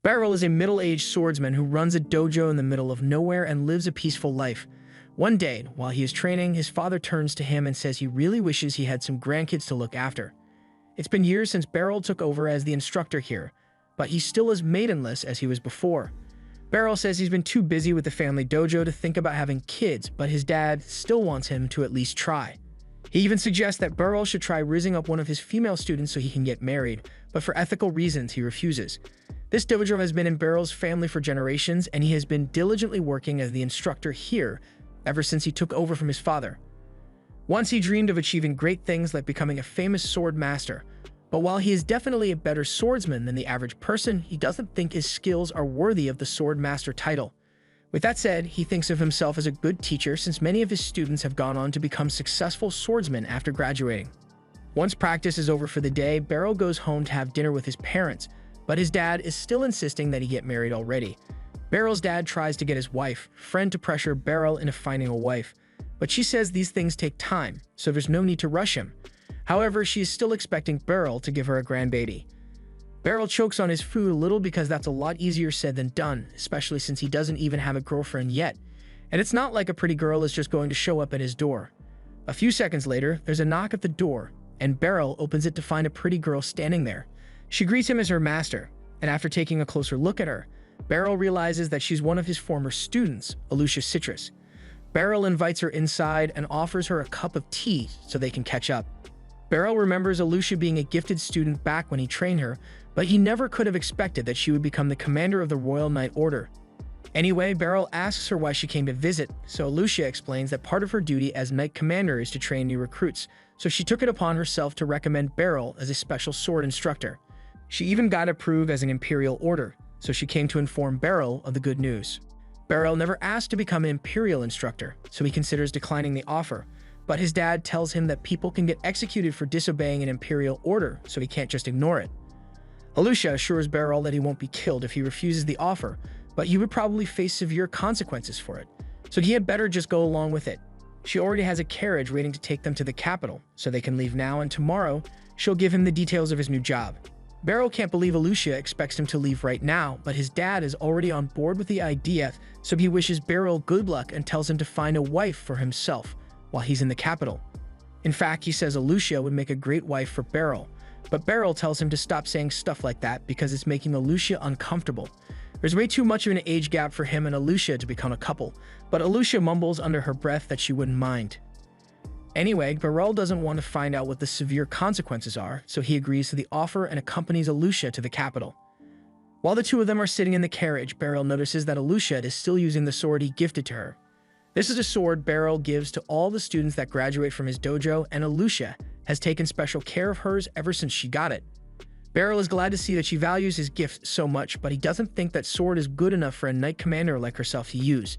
Beryl is a middle-aged swordsman who runs a dojo in the middle of nowhere and lives a peaceful life. One day, while he is training, his father turns to him and says he really wishes he had some grandkids to look after. It's been years since Beryl took over as the instructor here, but he's still as maidenless as he was before. Beryl says he's been too busy with the family dojo to think about having kids, but his dad still wants him to at least try. He even suggests that Beryl should try raising up one of his female students so he can get married, but for ethical reasons he refuses. This dojo has been in Beryl's family for generations, and he has been diligently working as the instructor here ever since he took over from his father. Once he dreamed of achieving great things like becoming a famous sword master, but while he is definitely a better swordsman than the average person, he doesn't think his skills are worthy of the sword master title. With that said, he thinks of himself as a good teacher since many of his students have gone on to become successful swordsmen after graduating. Once practice is over for the day, Beryl goes home to have dinner with his parents, but his dad is still insisting that he get married already. Beryl's dad tries to get his friend to pressure Beryl into finding a wife, but she says these things take time, so there's no need to rush him. However, she is still expecting Beryl to give her a grandbaby. Beryl chokes on his food a little because that's a lot easier said than done, especially since he doesn't even have a girlfriend yet. And it's not like a pretty girl is just going to show up at his door. A few seconds later, there's a knock at the door, and Beryl opens it to find a pretty girl standing there. She greets him as her master, and after taking a closer look at her, Beryl realizes that she's one of his former students, Alicia Citrus. Beryl invites her inside and offers her a cup of tea so they can catch up. Beryl remembers Alicia being a gifted student back when he trained her, but he never could have expected that she would become the commander of the Royal Knight Order. Anyway, Beryl asks her why she came to visit, so Alicia explains that part of her duty as Knight Commander is to train new recruits, so she took it upon herself to recommend Beryl as a special sword instructor. She even got approved as an Imperial Order, so she came to inform Beryl of the good news. Beryl never asked to become an Imperial instructor, so he considers declining the offer, but his dad tells him that people can get executed for disobeying an Imperial order, so he can't just ignore it. Alicia assures Beryl that he won't be killed if he refuses the offer, but he would probably face severe consequences for it, so he had better just go along with it. She already has a carriage waiting to take them to the capital, so they can leave now, and tomorrow, she'll give him the details of his new job. Beryl can't believe Alicia expects him to leave right now, but his dad is already on board with the idea, so he wishes Beryl good luck and tells him to find a wife for himself while he's in the capital. In fact, he says Alicia would make a great wife for Beryl, but Beryl tells him to stop saying stuff like that because it's making Alicia uncomfortable. There's way too much of an age gap for him and Alicia to become a couple, but Alicia mumbles under her breath that she wouldn't mind. Anyway, Beryl doesn't want to find out what the severe consequences are, so he agrees to the offer and accompanies Alicia to the capital. While the two of them are sitting in the carriage, Beryl notices that Alicia is still using the sword he gifted to her. This is a sword Beryl gives to all the students that graduate from his dojo, and Alicia has taken special care of hers ever since she got it. Beryl is glad to see that she values his gift so much, but he doesn't think that sword is good enough for a knight commander like herself to use.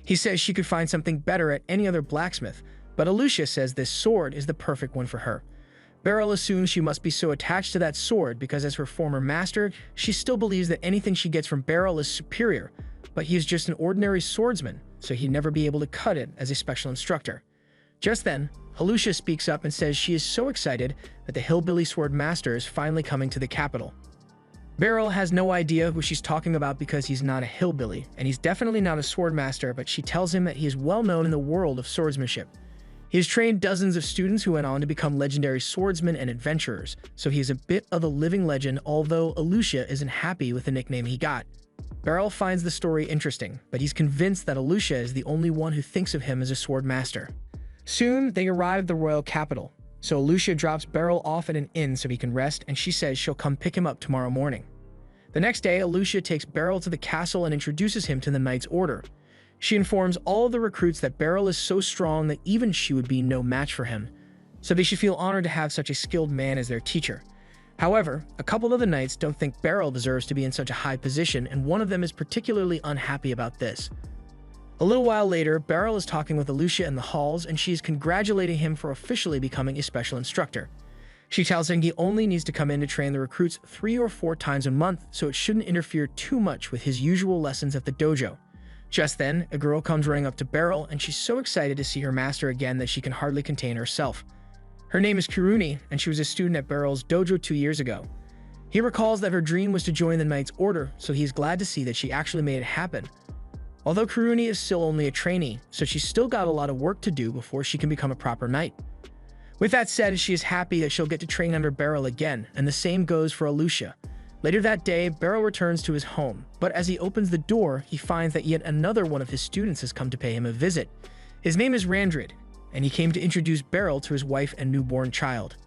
He says she could find something better at any other blacksmith, but Alicia says this sword is the perfect one for her. Beryl assumes she must be so attached to that sword because as her former master, she still believes that anything she gets from Beryl is superior, but he is just an ordinary swordsman, so he'd never be able to cut it as a special instructor. Just then, Alicia speaks up and says she is so excited that the hillbilly sword master is finally coming to the capital. Beryl has no idea who she's talking about because he's not a hillbilly, and he's definitely not a sword master, but she tells him that he is well known in the world of swordsmanship. He has trained dozens of students who went on to become legendary swordsmen and adventurers, so he is a bit of a living legend, although Alicia isn't happy with the nickname he got. Beryl finds the story interesting, but he's convinced that Alicia is the only one who thinks of him as a sword master. Soon, they arrive at the royal capital, so Alicia drops Beryl off at an inn so he can rest, and she says she'll come pick him up tomorrow morning. The next day, Alicia takes Beryl to the castle and introduces him to the Knight's Order. She informs all of the recruits that Beryl is so strong that even she would be no match for him, so they should feel honored to have such a skilled man as their teacher. However, a couple of the knights don't think Beryl deserves to be in such a high position, and one of them is particularly unhappy about this. A little while later, Beryl is talking with Alicia in the halls, and she is congratulating him for officially becoming a special instructor. She tells him he only needs to come in to train the recruits 3 or 4 times a month, so it shouldn't interfere too much with his usual lessons at the dojo. Just then, a girl comes running up to Beryl, and she's so excited to see her master again that she can hardly contain herself. Her name is Kiruni, and she was a student at Beryl's dojo 2 years ago. He recalls that her dream was to join the Knight's Order, so he is glad to see that she actually made it happen. Although Kuruni is still only a trainee, so she's still got a lot of work to do before she can become a proper knight. With that said, she is happy that she'll get to train under Beryl again, and the same goes for Alucia. Later that day, Beryl returns to his home, but as he opens the door, he finds that yet another one of his students has come to pay him a visit. His name is Randrid, and he came to introduce Beryl to his wife and newborn child.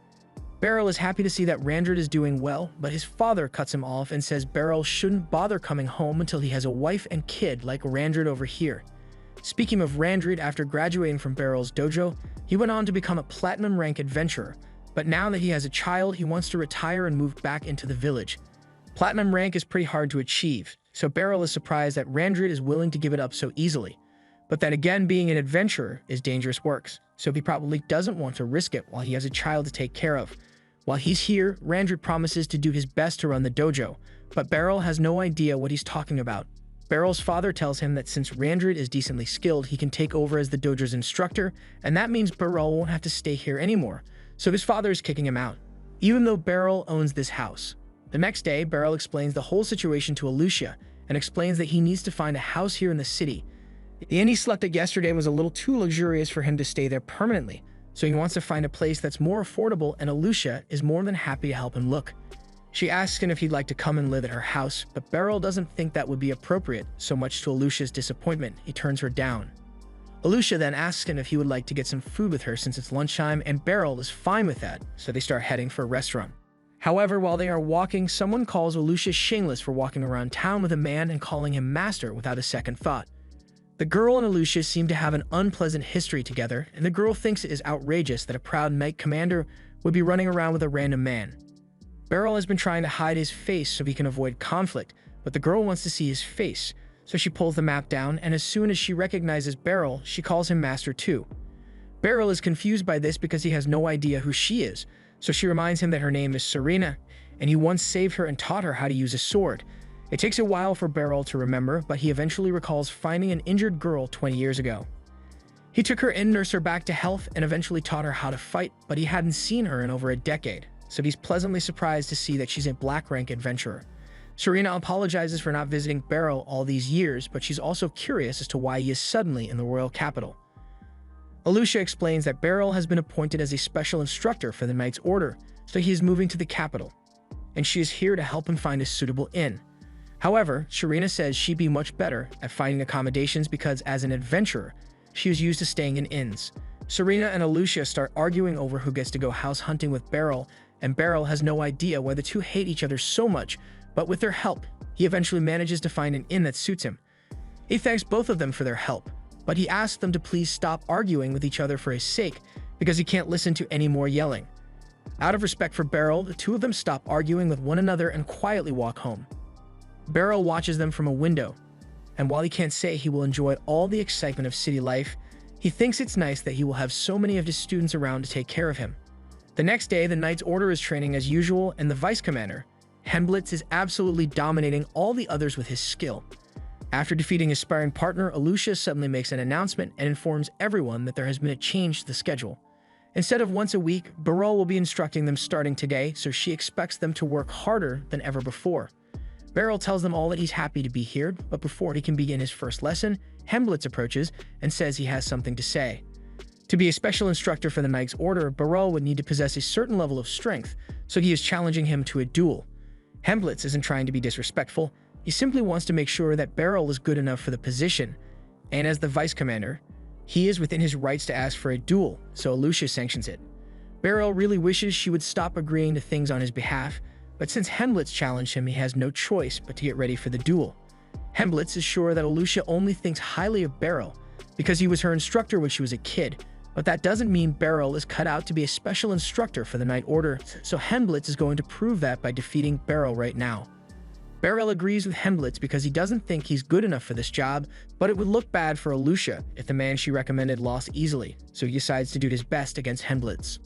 Beryl is happy to see that Randrid is doing well, but his father cuts him off and says Beryl shouldn't bother coming home until he has a wife and kid like Randrid over here. Speaking of Randrid, after graduating from Beryl's dojo, he went on to become a platinum rank adventurer, but now that he has a child, he wants to retire and move back into the village. Platinum rank is pretty hard to achieve, so Beryl is surprised that Randrid is willing to give it up so easily. But then again, being an adventurer is dangerous work, so he probably doesn't want to risk it while he has a child to take care of. While he's here, Randrid promises to do his best to run the dojo, but Beryl has no idea what he's talking about. Beryl's father tells him that since Randrid is decently skilled, he can take over as the dojo's instructor, and that means Beryl won't have to stay here anymore, so his father is kicking him out, even though Beryl owns this house. The next day, Beryl explains the whole situation to Alucia, and explains that he needs to find a house here in the city. The inn he slept at yesterday was a little too luxurious for him to stay there permanently, so he wants to find a place that's more affordable, and Alucia is more than happy to help him look. She asks him if he'd like to come and live at her house, but Beryl doesn't think that would be appropriate, so much to Alucia's disappointment, he turns her down. Alucia then asks him if he would like to get some food with her since it's lunchtime, and Beryl is fine with that, so they start heading for a restaurant. However, while they are walking, someone calls Alucia shameless for walking around town with a man and calling him master without a second thought. The girl and Alucia seem to have an unpleasant history together, and the girl thinks it is outrageous that a proud knight commander would be running around with a random man. Beryl has been trying to hide his face so he can avoid conflict, but the girl wants to see his face, so she pulls the map down, and as soon as she recognizes Beryl, she calls him master too. Beryl is confused by this because he has no idea who she is, so she reminds him that her name is Serena, and he once saved her and taught her how to use a sword. It takes a while for Beryl to remember, but he eventually recalls finding an injured girl 20 years ago. He took her in, nursed her back to health, and eventually taught her how to fight, but he hadn't seen her in over a decade, so he's pleasantly surprised to see that she's a black rank adventurer. Serena apologizes for not visiting Beryl all these years, but she's also curious as to why he is suddenly in the royal capital. Alucia explains that Beryl has been appointed as a special instructor for the Knight's Order, so he is moving to the capital, and she is here to help him find a suitable inn. However, Serena says she'd be much better at finding accommodations because, as an adventurer, she is used to staying in inns. Serena and Alucia start arguing over who gets to go house hunting with Beryl, and Beryl has no idea why the two hate each other so much, but with their help, he eventually manages to find an inn that suits him. He thanks both of them for their help, but he asks them to please stop arguing with each other for his sake, because he can't listen to any more yelling. Out of respect for Beryl, the two of them stop arguing with one another and quietly walk home. Beryl watches them from a window, and while he can't say he will enjoy all the excitement of city life, he thinks it's nice that he will have so many of his students around to take care of him. The next day, the Knight's Order is training as usual, and the Vice Commander, Hemblitz, is absolutely dominating all the others with his skill. After defeating his sparring partner, Alucia suddenly makes an announcement and informs everyone that there has been a change to the schedule. Instead of once a week, Beryl will be instructing them starting today, so she expects them to work harder than ever before. Beryl tells them all that he's happy to be here, but before he can begin his first lesson, Hemblitz approaches and says he has something to say. To be a special instructor for the Knight's Order, Beryl would need to possess a certain level of strength, so he is challenging him to a duel. Hemblitz isn't trying to be disrespectful, he simply wants to make sure that Beryl is good enough for the position, and as the Vice Commander, he is within his rights to ask for a duel, so Alucia sanctions it. Beryl really wishes she would stop agreeing to things on his behalf, but since Hemblitz challenged him, he has no choice but to get ready for the duel. Hemblitz is sure that Alucia only thinks highly of Beryl because he was her instructor when she was a kid, but that doesn't mean Beryl is cut out to be a special instructor for the Knight Order, so Hemblitz is going to prove that by defeating Beryl right now. Beryl agrees with Hemblitz because he doesn't think he's good enough for this job, but it would look bad for Alucia if the man she recommended lost easily, so he decides to do his best against Hemblitz.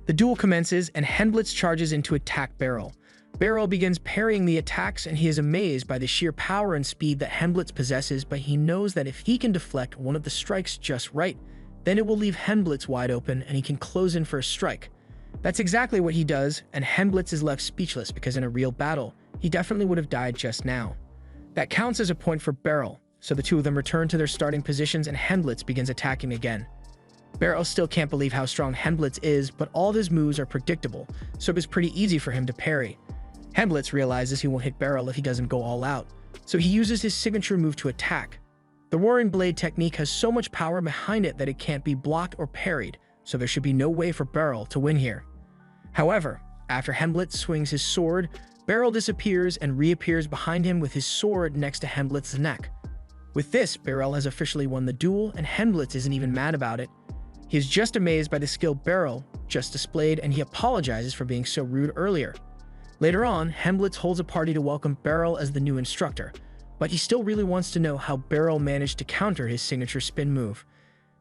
The duel commences, and Hemblitz charges in to attack Beryl. Beryl begins parrying the attacks, and he is amazed by the sheer power and speed that Hemblitz possesses, but he knows that if he can deflect one of the strikes just right, then it will leave Hemblitz wide open and he can close in for a strike. That's exactly what he does, and Hemblitz is left speechless because in a real battle, he definitely would have died just now. That counts as a point for Beryl, so the two of them return to their starting positions and Hemblitz begins attacking again. Beryl still can't believe how strong Hemblitz is, but all of his moves are predictable, so it was pretty easy for him to parry. Hemblitz realizes he won't hit Beryl if he doesn't go all out, so he uses his signature move to attack. The Roaring Blade technique has so much power behind it that it can't be blocked or parried, so there should be no way for Beryl to win here. However, after Hemblitz swings his sword, Beryl disappears and reappears behind him with his sword next to Hemblitz's neck. With this, Beryl has officially won the duel, and Hemblitz isn't even mad about it. He is just amazed by the skill Beryl just displayed, and he apologizes for being so rude earlier. Later on, Hemblitz holds a party to welcome Beryl as the new instructor, but he still really wants to know how Beryl managed to counter his signature spin move.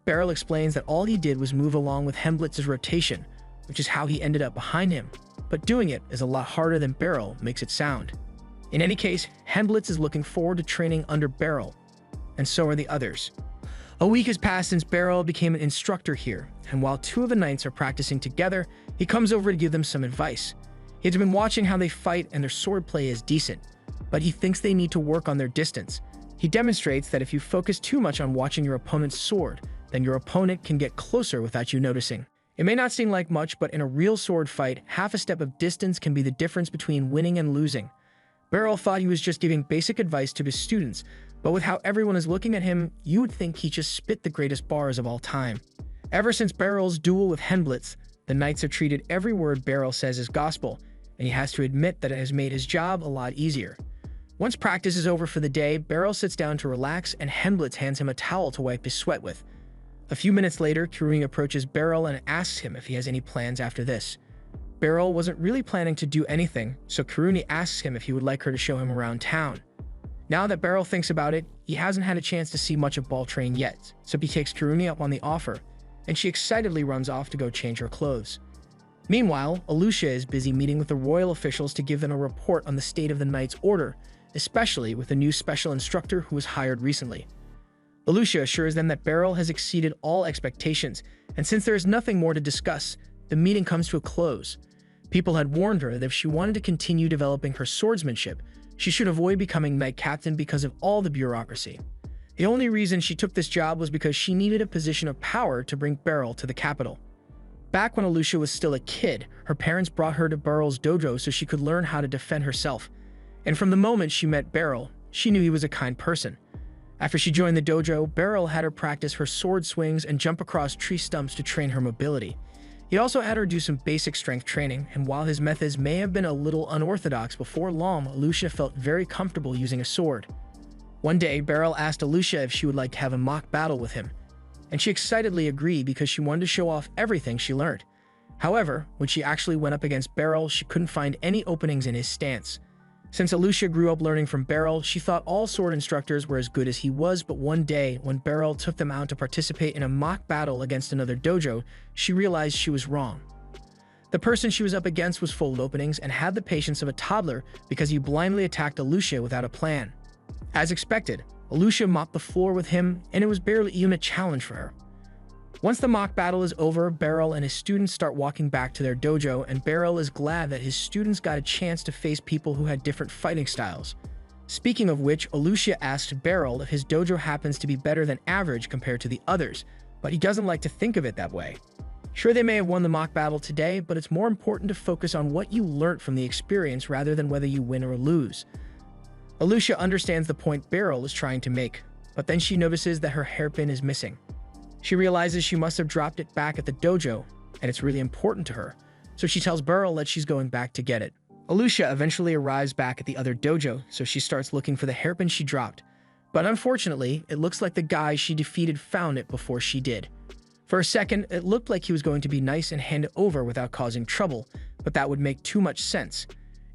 Beryl explains that all he did was move along with Hemblitz's rotation, which is how he ended up behind him, but doing it is a lot harder than Beryl makes it sound. In any case, Hemblitz is looking forward to training under Beryl, and so are the others. A week has passed since Beryl became an instructor here, and while two of the knights are practicing together, he comes over to give them some advice. He has been watching how they fight and their swordplay is decent, but he thinks they need to work on their distance. He demonstrates that if you focus too much on watching your opponent's sword, then your opponent can get closer without you noticing. It may not seem like much, but in a real sword fight, half a step of distance can be the difference between winning and losing. Beryl thought he was just giving basic advice to his students, but with how everyone is looking at him, you would think he just spit the greatest bars of all time. Ever since Beryl's duel with Hemblitz, the knights have treated every word Beryl says as gospel, and he has to admit that it has made his job a lot easier. Once practice is over for the day, Beryl sits down to relax and Hemblitz hands him a towel to wipe his sweat with. A few minutes later, Kiruni approaches Beryl and asks him if he has any plans after this. Beryl wasn't really planning to do anything, so Kiruni asks him if he would like her to show him around town. Now that Beryl thinks about it, he hasn't had a chance to see much of Baltrain yet, so he takes Kiruni up on the offer, and she excitedly runs off to go change her clothes. Meanwhile, Alucia is busy meeting with the royal officials to give them a report on the state of the Knight's Order, especially with the new special instructor who was hired recently. Alucia assures them that Beryl has exceeded all expectations, and since there is nothing more to discuss, the meeting comes to a close. People had warned her that if she wanted to continue developing her swordsmanship, she should avoid becoming Knight Captain because of all the bureaucracy. The only reason she took this job was because she needed a position of power to bring Beryl to the capital. Back when Alucia was still a kid, her parents brought her to Beryl's dojo so she could learn how to defend herself. And from the moment she met Beryl, she knew he was a kind person. After she joined the dojo, Beryl had her practice her sword swings and jump across tree stumps to train her mobility. He also had her do some basic strength training, and while his methods may have been a little unorthodox, before long, Alucia felt very comfortable using a sword. One day, Beryl asked Alucia if she would like to have a mock battle with him, and she excitedly agreed because she wanted to show off everything she learned. However, when she actually went up against Beryl, she couldn't find any openings in his stance. Since Alucia grew up learning from Beryl, she thought all sword instructors were as good as he was, but one day, when Beryl took them out to participate in a mock battle against another dojo, she realized she was wrong. The person she was up against was full of openings and had the patience of a toddler because he blindly attacked Alucia without a plan. As expected, Alucia mopped the floor with him, and it was barely even a challenge for her. Once the mock battle is over, Beryl and his students start walking back to their dojo, and Beryl is glad that his students got a chance to face people who had different fighting styles. Speaking of which, Alucia asked Beryl if his dojo happens to be better than average compared to the others, but he doesn't like to think of it that way. Sure, they may have won the mock battle today, but it's more important to focus on what you learned from the experience rather than whether you win or lose. Alucia understands the point Beryl is trying to make, but then she notices that her hairpin is missing. She realizes she must have dropped it back at the dojo, and it's really important to her, so she tells Beryl that she's going back to get it. Alucia eventually arrives back at the other dojo, so she starts looking for the hairpin she dropped. But unfortunately, it looks like the guy she defeated found it before she did. For a second, it looked like he was going to be nice and hand it over without causing trouble, but that would make too much sense.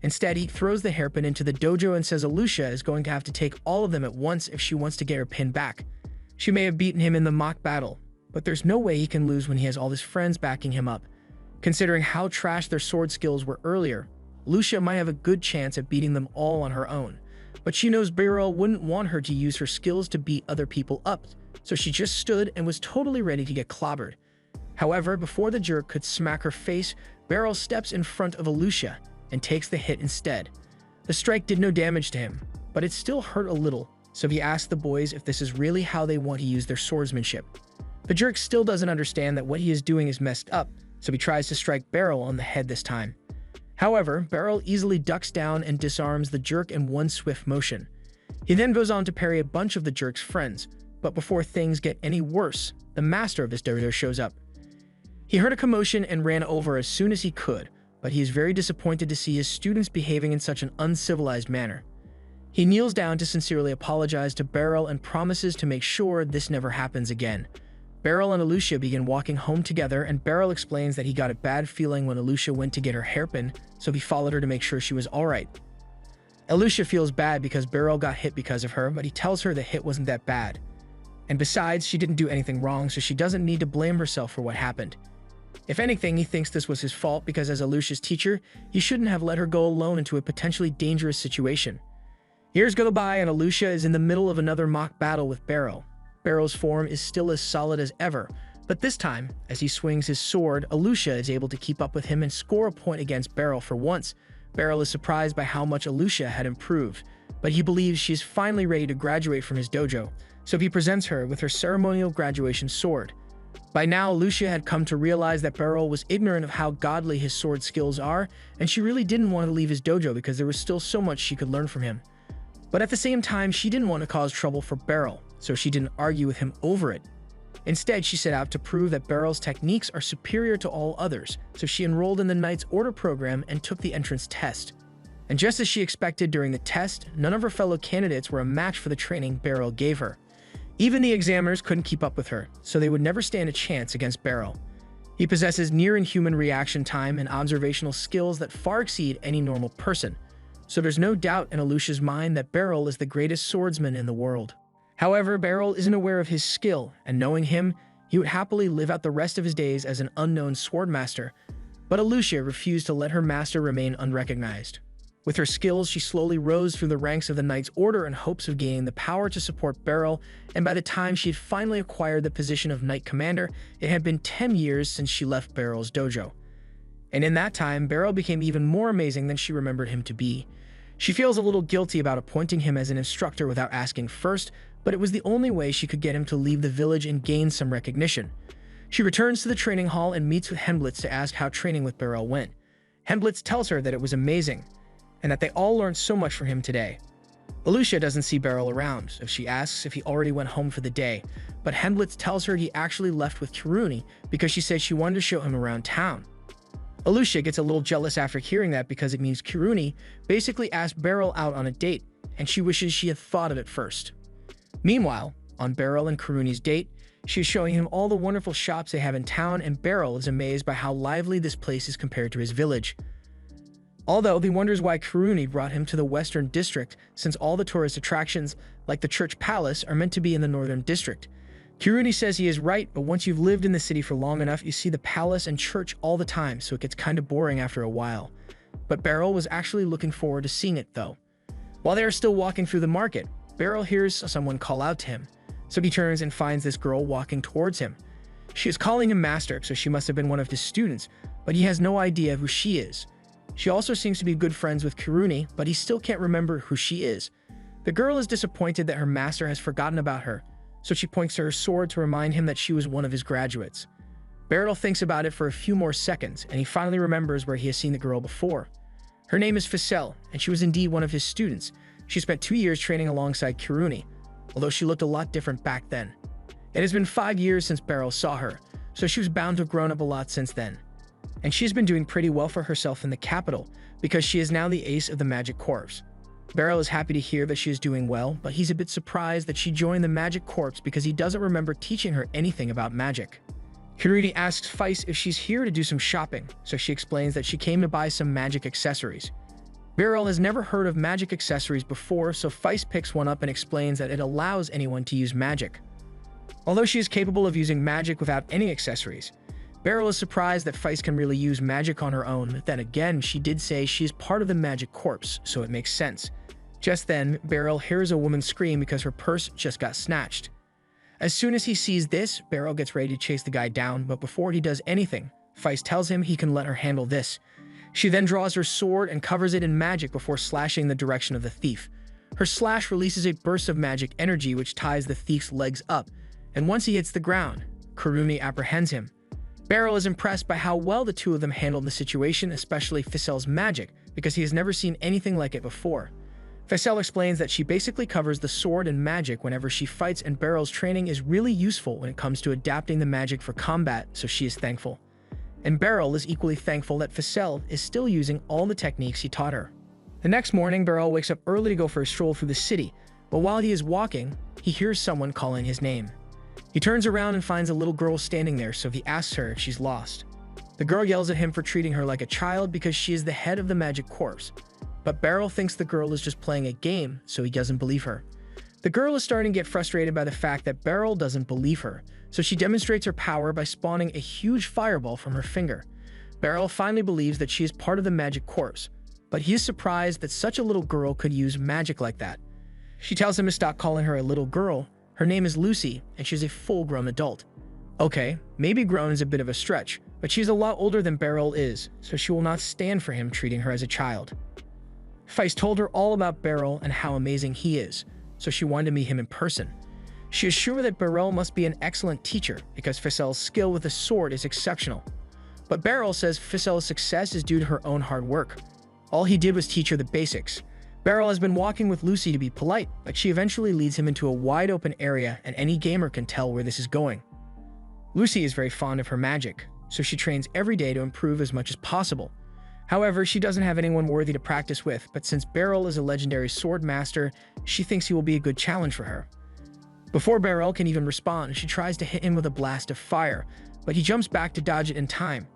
Instead, he throws the hairpin into the dojo and says Alucia is going to have to take all of them at once if she wants to get her pin back. She may have beaten him in the mock battle, but there's no way he can lose when he has all his friends backing him up. Considering how trash their sword skills were earlier, Alucia might have a good chance at beating them all on her own. But she knows Beryl wouldn't want her to use her skills to beat other people up, so she just stood and was totally ready to get clobbered. However, before the jerk could smack her face, Beryl steps in front of Alucia and takes the hit instead. The strike did no damage to him, but it still hurt a little, so he asks the boys if this is really how they want to use their swordsmanship. The jerk still doesn't understand that what he is doing is messed up, so he tries to strike Beryl on the head this time. However, Beryl easily ducks down and disarms the jerk in one swift motion. He then goes on to parry a bunch of the jerk's friends, but before things get any worse, the master of his dojo shows up. He heard a commotion and ran over as soon as he could, but he is very disappointed to see his students behaving in such an uncivilized manner. He kneels down to sincerely apologize to Beryl and promises to make sure this never happens again. Beryl and Alucia begin walking home together, and Beryl explains that he got a bad feeling when Alucia went to get her hairpin, so he followed her to make sure she was alright. Alucia feels bad because Beryl got hit because of her, but he tells her the hit wasn't that bad. And besides, she didn't do anything wrong, so she doesn't need to blame herself for what happened. If anything, he thinks this was his fault because as Alucia's teacher, he shouldn't have let her go alone into a potentially dangerous situation. Years go by and Alucia is in the middle of another mock battle with Beryl. Beryl's form is still as solid as ever, but this time, as he swings his sword, Alucia is able to keep up with him and score a point against Beryl for once. Beryl is surprised by how much Alucia had improved, but he believes she is finally ready to graduate from his dojo, so he presents her with her ceremonial graduation sword. By now, Alucia had come to realize that Beryl was ignorant of how godly his sword skills are, and she really didn't want to leave his dojo because there was still so much she could learn from him. But at the same time, she didn't want to cause trouble for Beryl, so she didn't argue with him over it. Instead, she set out to prove that Beryl's techniques are superior to all others, so she enrolled in the Knight's Order program and took the entrance test. And just as she expected during the test, none of her fellow candidates were a match for the training Beryl gave her. Even the examiners couldn't keep up with her, so they would never stand a chance against Beryl. He possesses near-inhuman reaction time and observational skills that far exceed any normal person, so there's no doubt in Alucia's mind that Beryl is the greatest swordsman in the world. However, Beryl isn't aware of his skill, and knowing him, he would happily live out the rest of his days as an unknown swordmaster, but Alucia refused to let her master remain unrecognized. With her skills, she slowly rose through the ranks of the Knight's Order in hopes of gaining the power to support Beryl, and by the time she had finally acquired the position of Knight Commander, it had been 10 years since she left Beryl's dojo. And in that time, Beryl became even more amazing than she remembered him to be. She feels a little guilty about appointing him as an instructor without asking first, but it was the only way she could get him to leave the village and gain some recognition. She returns to the training hall and meets with Hemblitz to ask how training with Beryl went. Hemblitz tells her that it was amazing, and that they all learned so much from him today. Alucia doesn't see Beryl around, so she asks if he already went home for the day, but Hemblitz tells her he actually left with Kiruni because she said she wanted to show him around town. Alucia gets a little jealous after hearing that because it means Kiruni basically asked Beryl out on a date, and she wishes she had thought of it first. Meanwhile, on Beryl and Kiruni's date, she is showing him all the wonderful shops they have in town, and Beryl is amazed by how lively this place is compared to his village. Although he wonders why Kiruni brought him to the Western District, since all the tourist attractions, like the Church Palace, are meant to be in the Northern District. Kiruni says he is right, but once you've lived in the city for long enough, you see the palace and church all the time, so it gets kind of boring after a while. But Beryl was actually looking forward to seeing it, though. While they are still walking through the market, Beryl hears someone call out to him, so he turns and finds this girl walking towards him. She is calling him master, so she must have been one of his students, but he has no idea who she is. She also seems to be good friends with Kiruni, but he still can't remember who she is. The girl is disappointed that her master has forgotten about her, so she points to her sword to remind him that she was one of his graduates. Beryl thinks about it for a few more seconds, and he finally remembers where he has seen the girl before. Her name is Ficelle, and she was indeed one of his students. She spent 2 years training alongside Kiruni, although she looked a lot different back then. It has been 5 years since Beryl saw her, so she was bound to have grown up a lot since then. And she's been doing pretty well for herself in the capital, because she is now the ace of the Magic Corps. Beryl is happy to hear that she is doing well, but he's a bit surprised that she joined the Magic Corps because he doesn't remember teaching her anything about magic. Kiruni asks Feist if she's here to do some shopping, so she explains that she came to buy some magic accessories. Beryl has never heard of magic accessories before, so Feist picks one up and explains that it allows anyone to use magic. Although she is capable of using magic without any accessories, Beryl is surprised that Feist can really use magic on her own, but then again, she did say she is part of the Magic Corps, so it makes sense. Just then, Beryl hears a woman scream because her purse just got snatched. As soon as he sees this, Beryl gets ready to chase the guy down, but before he does anything, Feist tells him he can let her handle this. She then draws her sword and covers it in magic before slashing the direction of the thief. Her slash releases a burst of magic energy which ties the thief's legs up, and once he hits the ground, Kurumi apprehends him. Beryl is impressed by how well the two of them handled the situation, especially Ficel's magic, because he has never seen anything like it before. Ficel explains that she basically covers the sword in magic whenever she fights, and Beryl's training is really useful when it comes to adapting the magic for combat, so she is thankful. And Beryl is equally thankful that Ficel is still using all the techniques he taught her. The next morning, Beryl wakes up early to go for a stroll through the city, but while he is walking, he hears someone calling his name. He turns around and finds a little girl standing there, so he asks her if she's lost. The girl yells at him for treating her like a child because she is the head of the magic corps, but Beryl thinks the girl is just playing a game, so he doesn't believe her. The girl is starting to get frustrated by the fact that Beryl doesn't believe her, so she demonstrates her power by spawning a huge fireball from her finger. Beryl finally believes that she is part of the magic corps, but he is surprised that such a little girl could use magic like that. She tells him to stop calling her a little girl. Her name is Lucy, and she's a full-grown adult. Okay, maybe grown is a bit of a stretch, but she's a lot older than Beryl is, so she will not stand for him treating her as a child. Feist told her all about Beryl and how amazing he is, so she wanted to meet him in person. She is sure that Beryl must be an excellent teacher because Ficel's skill with the sword is exceptional. But Beryl says Ficel's success is due to her own hard work. All he did was teach her the basics. Beryl has been walking with Lucy to be polite, but she eventually leads him into a wide open area, and any gamer can tell where this is going. Lucy is very fond of her magic, so she trains every day to improve as much as possible. However, she doesn't have anyone worthy to practice with, but since Beryl is a legendary sword master, she thinks he will be a good challenge for her. Before Beryl can even respond, she tries to hit him with a blast of fire, but he jumps back to dodge it in time.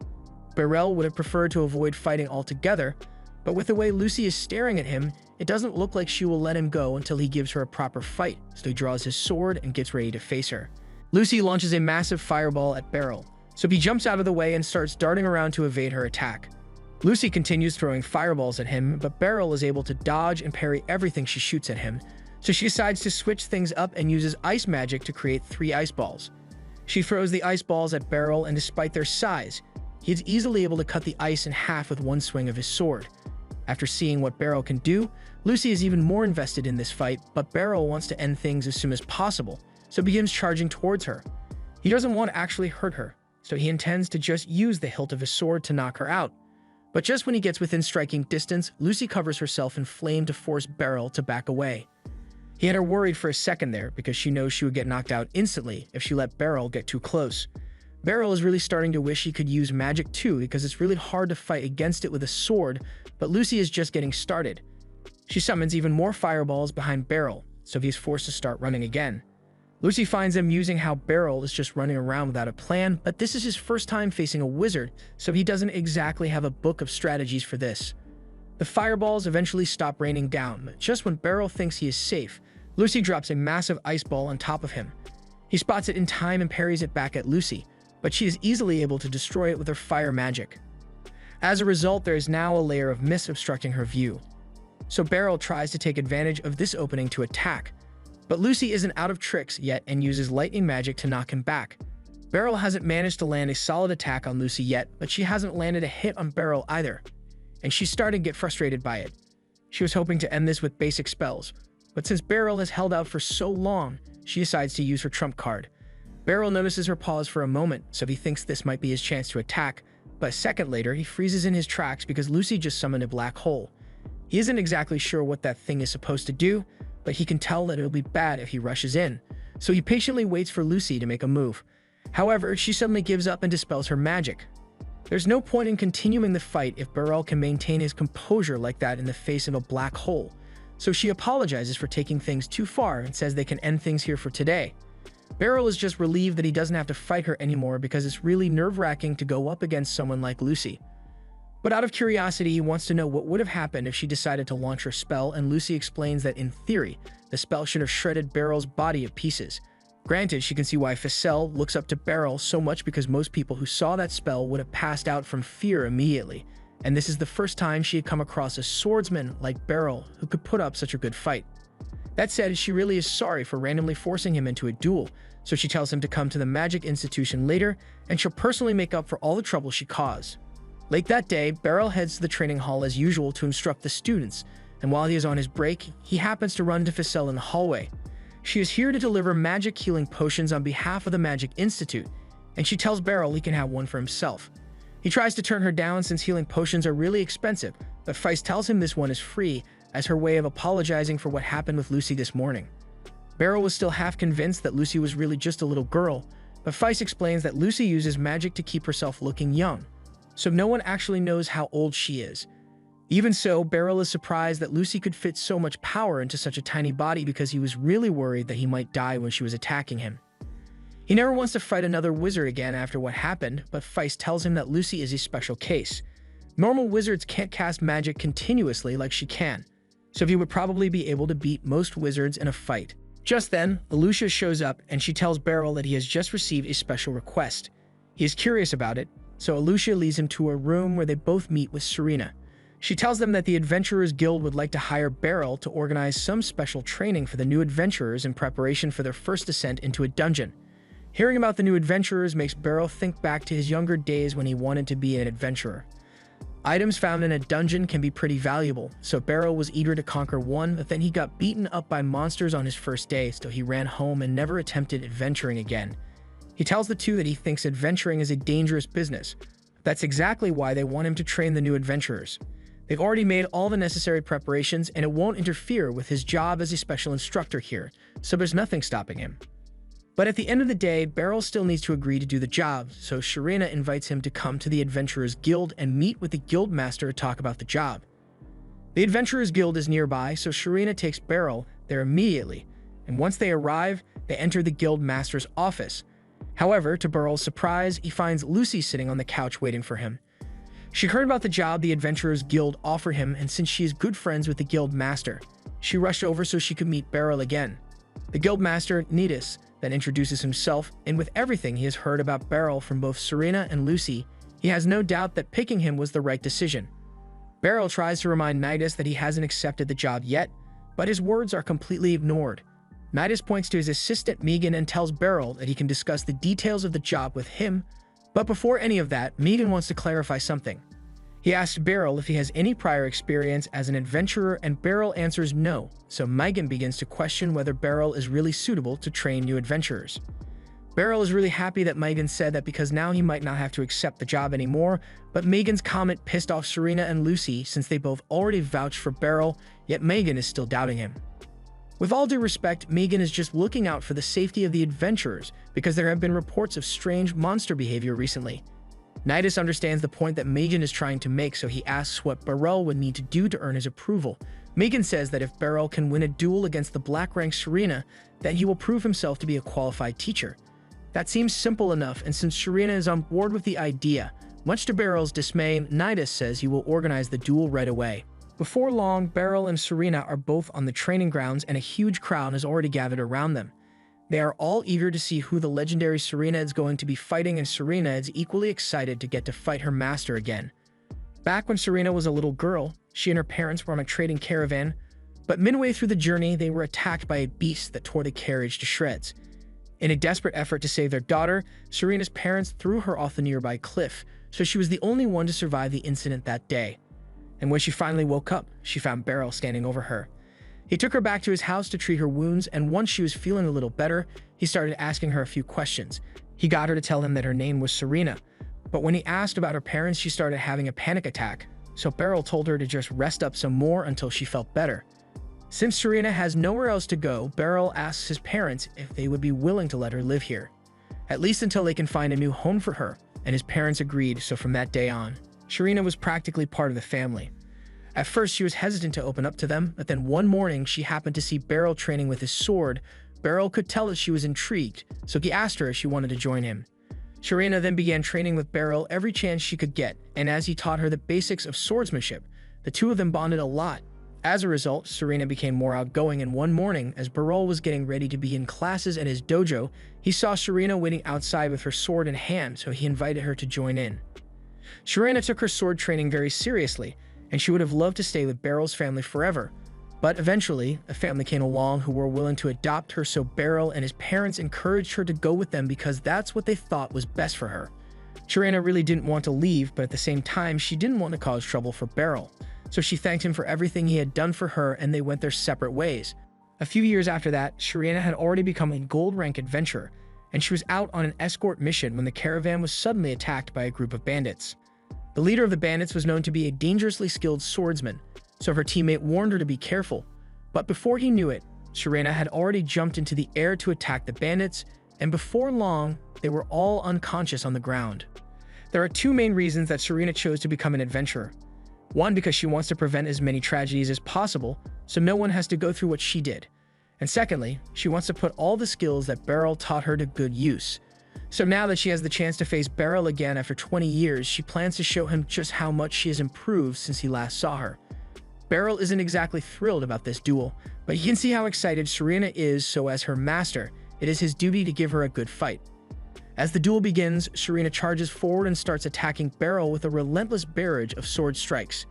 Beryl would have preferred to avoid fighting altogether, but with the way Lucy is staring at him, it doesn't look like she will let him go until he gives her a proper fight, so he draws his sword and gets ready to face her. Lucy launches a massive fireball at Beryl, so he jumps out of the way and starts darting around to evade her attack. Lucy continues throwing fireballs at him, but Beryl is able to dodge and parry everything she shoots at him, so she decides to switch things up and uses ice magic to create 3 ice balls. She throws the ice balls at Beryl, and despite their size, he is easily able to cut the ice in half with one swing of his sword. After seeing what Beryl can do, Lucy is even more invested in this fight, but Beryl wants to end things as soon as possible, so begins charging towards her. He doesn't want to actually hurt her, so he intends to just use the hilt of his sword to knock her out. But just when he gets within striking distance, Lucy covers herself in flame to force Beryl to back away. He had her worried for a second there because she knows she would get knocked out instantly if she let Beryl get too close. Beryl is really starting to wish he could use magic too because it's really hard to fight against it with a sword, but Lucy is just getting started. She summons even more fireballs behind Beryl, so he's forced to start running again. Lucy finds amusing how Beryl is just running around without a plan, but this is his first time facing a wizard, so he doesn't exactly have a book of strategies for this. The fireballs eventually stop raining down, but just when Beryl thinks he is safe, Lucy drops a massive ice ball on top of him. He spots it in time and parries it back at Lucy, but she is easily able to destroy it with her fire magic. As a result, there is now a layer of mist obstructing her view. So Beryl tries to take advantage of this opening to attack, but Lucy isn't out of tricks yet and uses lightning magic to knock him back. Beryl hasn't managed to land a solid attack on Lucy yet, but she hasn't landed a hit on Beryl either, and she's starting to get frustrated by it. She was hoping to end this with basic spells, but since Beryl has held out for so long, she decides to use her trump card. Beryl notices her pause for a moment, so he thinks this might be his chance to attack, but a second later, he freezes in his tracks because Lucy just summoned a black hole. He isn't exactly sure what that thing is supposed to do, but he can tell that it'll be bad if he rushes in, so he patiently waits for Lucy to make a move. However, she suddenly gives up and dispels her magic. There's no point in continuing the fight if Beryl can maintain his composure like that in the face of a black hole, so she apologizes for taking things too far and says they can end things here for today. Beryl is just relieved that he doesn't have to fight her anymore because it's really nerve-wracking to go up against someone like Lucy. But out of curiosity, he wants to know what would have happened if she decided to launch her spell, and Lucy explains that in theory, the spell should have shredded Beryl's body to pieces. Granted, she can see why Ficel looks up to Beryl so much because most people who saw that spell would have passed out from fear immediately, and this is the first time she had come across a swordsman like Beryl who could put up such a good fight. That said, she really is sorry for randomly forcing him into a duel, so she tells him to come to the Magic Institution later, and she'll personally make up for all the trouble she caused. Late that day, Beryl heads to the training hall as usual to instruct the students, and while he is on his break, he happens to run into Ficelle in the hallway. She is here to deliver magic healing potions on behalf of the Magic Institute, and she tells Beryl he can have one for himself. He tries to turn her down since healing potions are really expensive, but Feist tells him this one is free as her way of apologizing for what happened with Lucy this morning. Beryl was still half convinced that Lucy was really just a little girl, but Feist explains that Lucy uses magic to keep herself looking young, so no one actually knows how old she is. Even so, Beryl is surprised that Lucy could fit so much power into such a tiny body because he was really worried that he might die when she was attacking him. He never wants to fight another wizard again after what happened, but Feist tells him that Lucy is a special case. Normal wizards can't cast magic continuously like she can, so he would probably be able to beat most wizards in a fight. Just then, Lucia shows up and she tells Beryl that he has just received a special request. He is curious about it, so Lucia leads him to a room where they both meet with Serena. She tells them that the Adventurers Guild would like to hire Beryl to organize some special training for the new adventurers in preparation for their first descent into a dungeon. Hearing about the new adventurers makes Beryl think back to his younger days when he wanted to be an adventurer. Items found in a dungeon can be pretty valuable, so Beryl was eager to conquer one, but then he got beaten up by monsters on his first day, so he ran home and never attempted adventuring again. He tells the two that he thinks adventuring is a dangerous business. That's exactly why they want him to train the new adventurers. They've already made all the necessary preparations, and it won't interfere with his job as a special instructor here, so there's nothing stopping him. But at the end of the day, Beryl still needs to agree to do the job, so Serena invites him to come to the Adventurers Guild and meet with the guild master to talk about the job. The Adventurers Guild is nearby, so Serena takes Beryl there immediately, and once they arrive, they enter the guild master's office. However, to Beryl's surprise, he finds Lucy sitting on the couch waiting for him. She heard about the job the Adventurers Guild offered him, and since she is good friends with the guild master, she rushed over so she could meet Beryl again. The guild master, Nidus, then introduces himself, and with everything he has heard about Beryl from both Serena and Lucy, he has no doubt that picking him was the right decision. Beryl tries to remind Nidus that he hasn't accepted the job yet, but his words are completely ignored. Nidus points to his assistant Megan and tells Beryl that he can discuss the details of the job with him, but before any of that, Megan wants to clarify something. He asks Beryl if he has any prior experience as an adventurer, and Beryl answers no, so Megan begins to question whether Beryl is really suitable to train new adventurers. Beryl is really happy that Megan said that because now he might not have to accept the job anymore, but Megan's comment pissed off Serena and Lucy since they both already vouched for Beryl, yet Megan is still doubting him. With all due respect, Megan is just looking out for the safety of the adventurers because there have been reports of strange monster behavior recently. Nidus understands the point that Megan is trying to make, so he asks what Beryl would need to do to earn his approval. Megan says that if Beryl can win a duel against the black-rank Serena, then he will prove himself to be a qualified teacher. That seems simple enough, and since Serena is on board with the idea, much to Beryl's dismay, Nidus says he will organize the duel right away. Before long, Beryl and Serena are both on the training grounds and a huge crowd has already gathered around them. They are all eager to see who the legendary Serena is going to be fighting, and Serena is equally excited to get to fight her master again. Back when Serena was a little girl, she and her parents were on a trading caravan, but midway through the journey, they were attacked by a beast that tore the carriage to shreds. In a desperate effort to save their daughter, Serena's parents threw her off the nearby cliff, so she was the only one to survive the incident that day. And when she finally woke up, she found Beryl standing over her. He took her back to his house to treat her wounds, and once she was feeling a little better, he started asking her a few questions. He got her to tell him that her name was Serena, but when he asked about her parents, she started having a panic attack, so Beryl told her to just rest up some more until she felt better. Since Serena has nowhere else to go, Beryl asks his parents if they would be willing to let her live here, at least until they can find a new home for her, and his parents agreed, so from that day on, Serena was practically part of the family. At first, she was hesitant to open up to them, but then one morning, she happened to see Beryl training with his sword. Beryl could tell that she was intrigued, so he asked her if she wanted to join him. Serena then began training with Beryl every chance she could get, and as he taught her the basics of swordsmanship, the two of them bonded a lot. As a result, Serena became more outgoing, and one morning, as Beryl was getting ready to begin classes at his dojo, he saw Serena waiting outside with her sword in hand, so he invited her to join in. Serena took her sword training very seriously, and she would have loved to stay with Beryl's family forever. But eventually, a family came along who were willing to adopt her, so Beryl and his parents encouraged her to go with them because that's what they thought was best for her. Sharena really didn't want to leave, but at the same time, she didn't want to cause trouble for Beryl. So she thanked him for everything he had done for her, and they went their separate ways. A few years after that, Sharena had already become a gold-rank adventurer, and she was out on an escort mission when the caravan was suddenly attacked by a group of bandits. The leader of the bandits was known to be a dangerously skilled swordsman, so her teammate warned her to be careful. But before he knew it, Sharena had already jumped into the air to attack the bandits, and before long, they were all unconscious on the ground. There are two main reasons that Sharena chose to become an adventurer. One, because she wants to prevent as many tragedies as possible, so no one has to go through what she did. And secondly, she wants to put all the skills that Beryl taught her to good use. So now that she has the chance to face Beryl again after 20 years, she plans to show him just how much she has improved since he last saw her. Beryl isn't exactly thrilled about this duel, but he can see how excited Sharena is, so as her master, it is his duty to give her a good fight. As the duel begins, Sharena charges forward and starts attacking Beryl with a relentless barrage of sword strikes.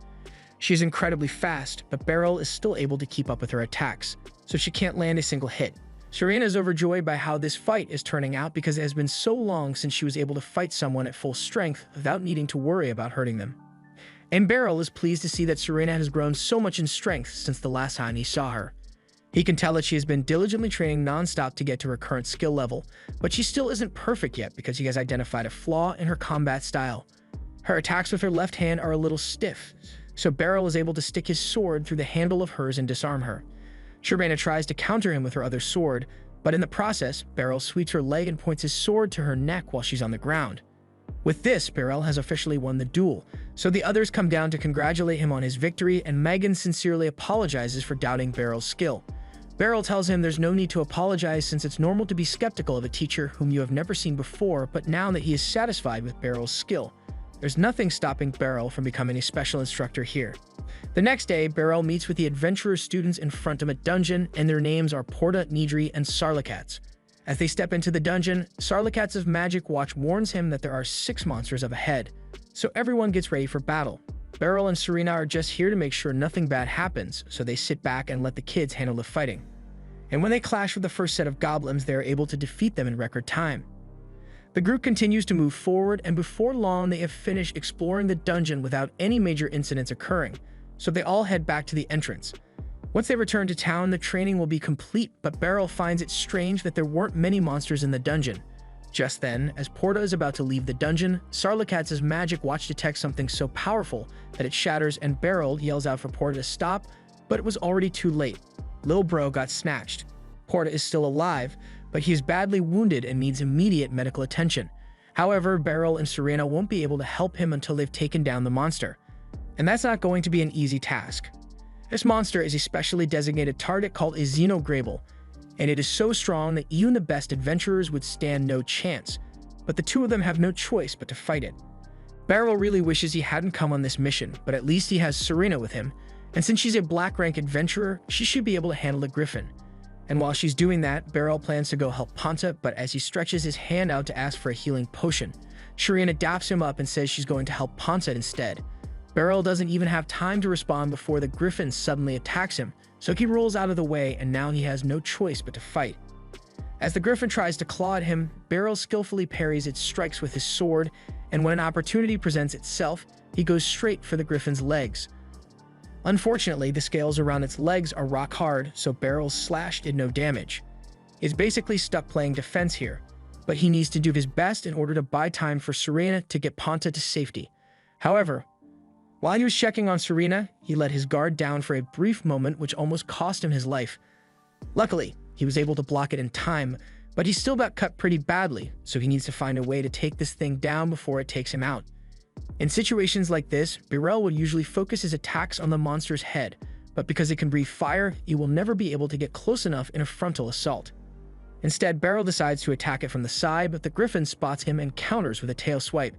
She is incredibly fast, but Beryl is still able to keep up with her attacks, so she can't land a single hit. Sharena is overjoyed by how this fight is turning out because it has been so long since she was able to fight someone at full strength without needing to worry about hurting them. And Beryl is pleased to see that Sharena has grown so much in strength since the last time he saw her. He can tell that she has been diligently training non-stop to get to her current skill level, but she still isn't perfect yet because he has identified a flaw in her combat style. Her attacks with her left hand are a little stiff, so Beryl is able to stick his sword through the handle of hers and disarm her. Sharena tries to counter him with her other sword, but in the process, Beryl sweeps her leg and points his sword to her neck while she's on the ground. With this, Beryl has officially won the duel, so the others come down to congratulate him on his victory, and Megan sincerely apologizes for doubting Beryl's skill. Beryl tells him there's no need to apologize since it's normal to be skeptical of a teacher whom you have never seen before, but now that he is satisfied with Beryl's skill, there's nothing stopping Beryl from becoming a special instructor here. The next day, Beryl meets with the adventurer students in front of a dungeon, and their names are Porta, Nidri, and Sarlacats. As they step into the dungeon, Sarlacats' magic watch warns him that there are 6 monsters up ahead, so everyone gets ready for battle. Beryl and Sharena are just here to make sure nothing bad happens, so they sit back and let the kids handle the fighting. And when they clash with the first set of goblins, they are able to defeat them in record time. The group continues to move forward, and before long they have finished exploring the dungeon without any major incidents occurring, so they all head back to the entrance. Once they return to town, the training will be complete, but Beryl finds it strange that there weren't many monsters in the dungeon. Just then, as Porta is about to leave the dungeon, Sarlacats' magic watch detects something so powerful that it shatters, and Beryl yells out for Porta to stop, but it was already too late. Lil Bro got snatched. Porta is still alive, but he is badly wounded and needs immediate medical attention. However, Beryl and Sharena won't be able to help him until they've taken down the monster. And that's not going to be an easy task. This monster is a specially designated target called a Xenograble, and it is so strong that even the best adventurers would stand no chance, but the two of them have no choice but to fight it. Beryl really wishes he hadn't come on this mission, but at least he has Sharena with him, and since she's a black rank adventurer, she should be able to handle the griffin. And while she's doing that, Beryl plans to go help Ponta, but as he stretches his hand out to ask for a healing potion, Sharena daps him up and says she's going to help Ponta instead. Beryl doesn't even have time to respond before the griffin suddenly attacks him, so he rolls out of the way, and now he has no choice but to fight. As the griffin tries to claw at him, Beryl skillfully parries its strikes with his sword, and when an opportunity presents itself, he goes straight for the griffin's legs. Unfortunately, the scales around its legs are rock hard, so Beryl's slash did no damage. He's basically stuck playing defense here, but he needs to do his best in order to buy time for Sharena to get Ponta to safety. However, while he was checking on Sharena, he let his guard down for a brief moment, which almost cost him his life. Luckily, he was able to block it in time, but he still got cut pretty badly, so he needs to find a way to take this thing down before it takes him out. In situations like this, Beryl would usually focus his attacks on the monster's head, but because it can breathe fire, he will never be able to get close enough in a frontal assault. Instead, Beryl decides to attack it from the side, but the griffin spots him and counters with a tail swipe.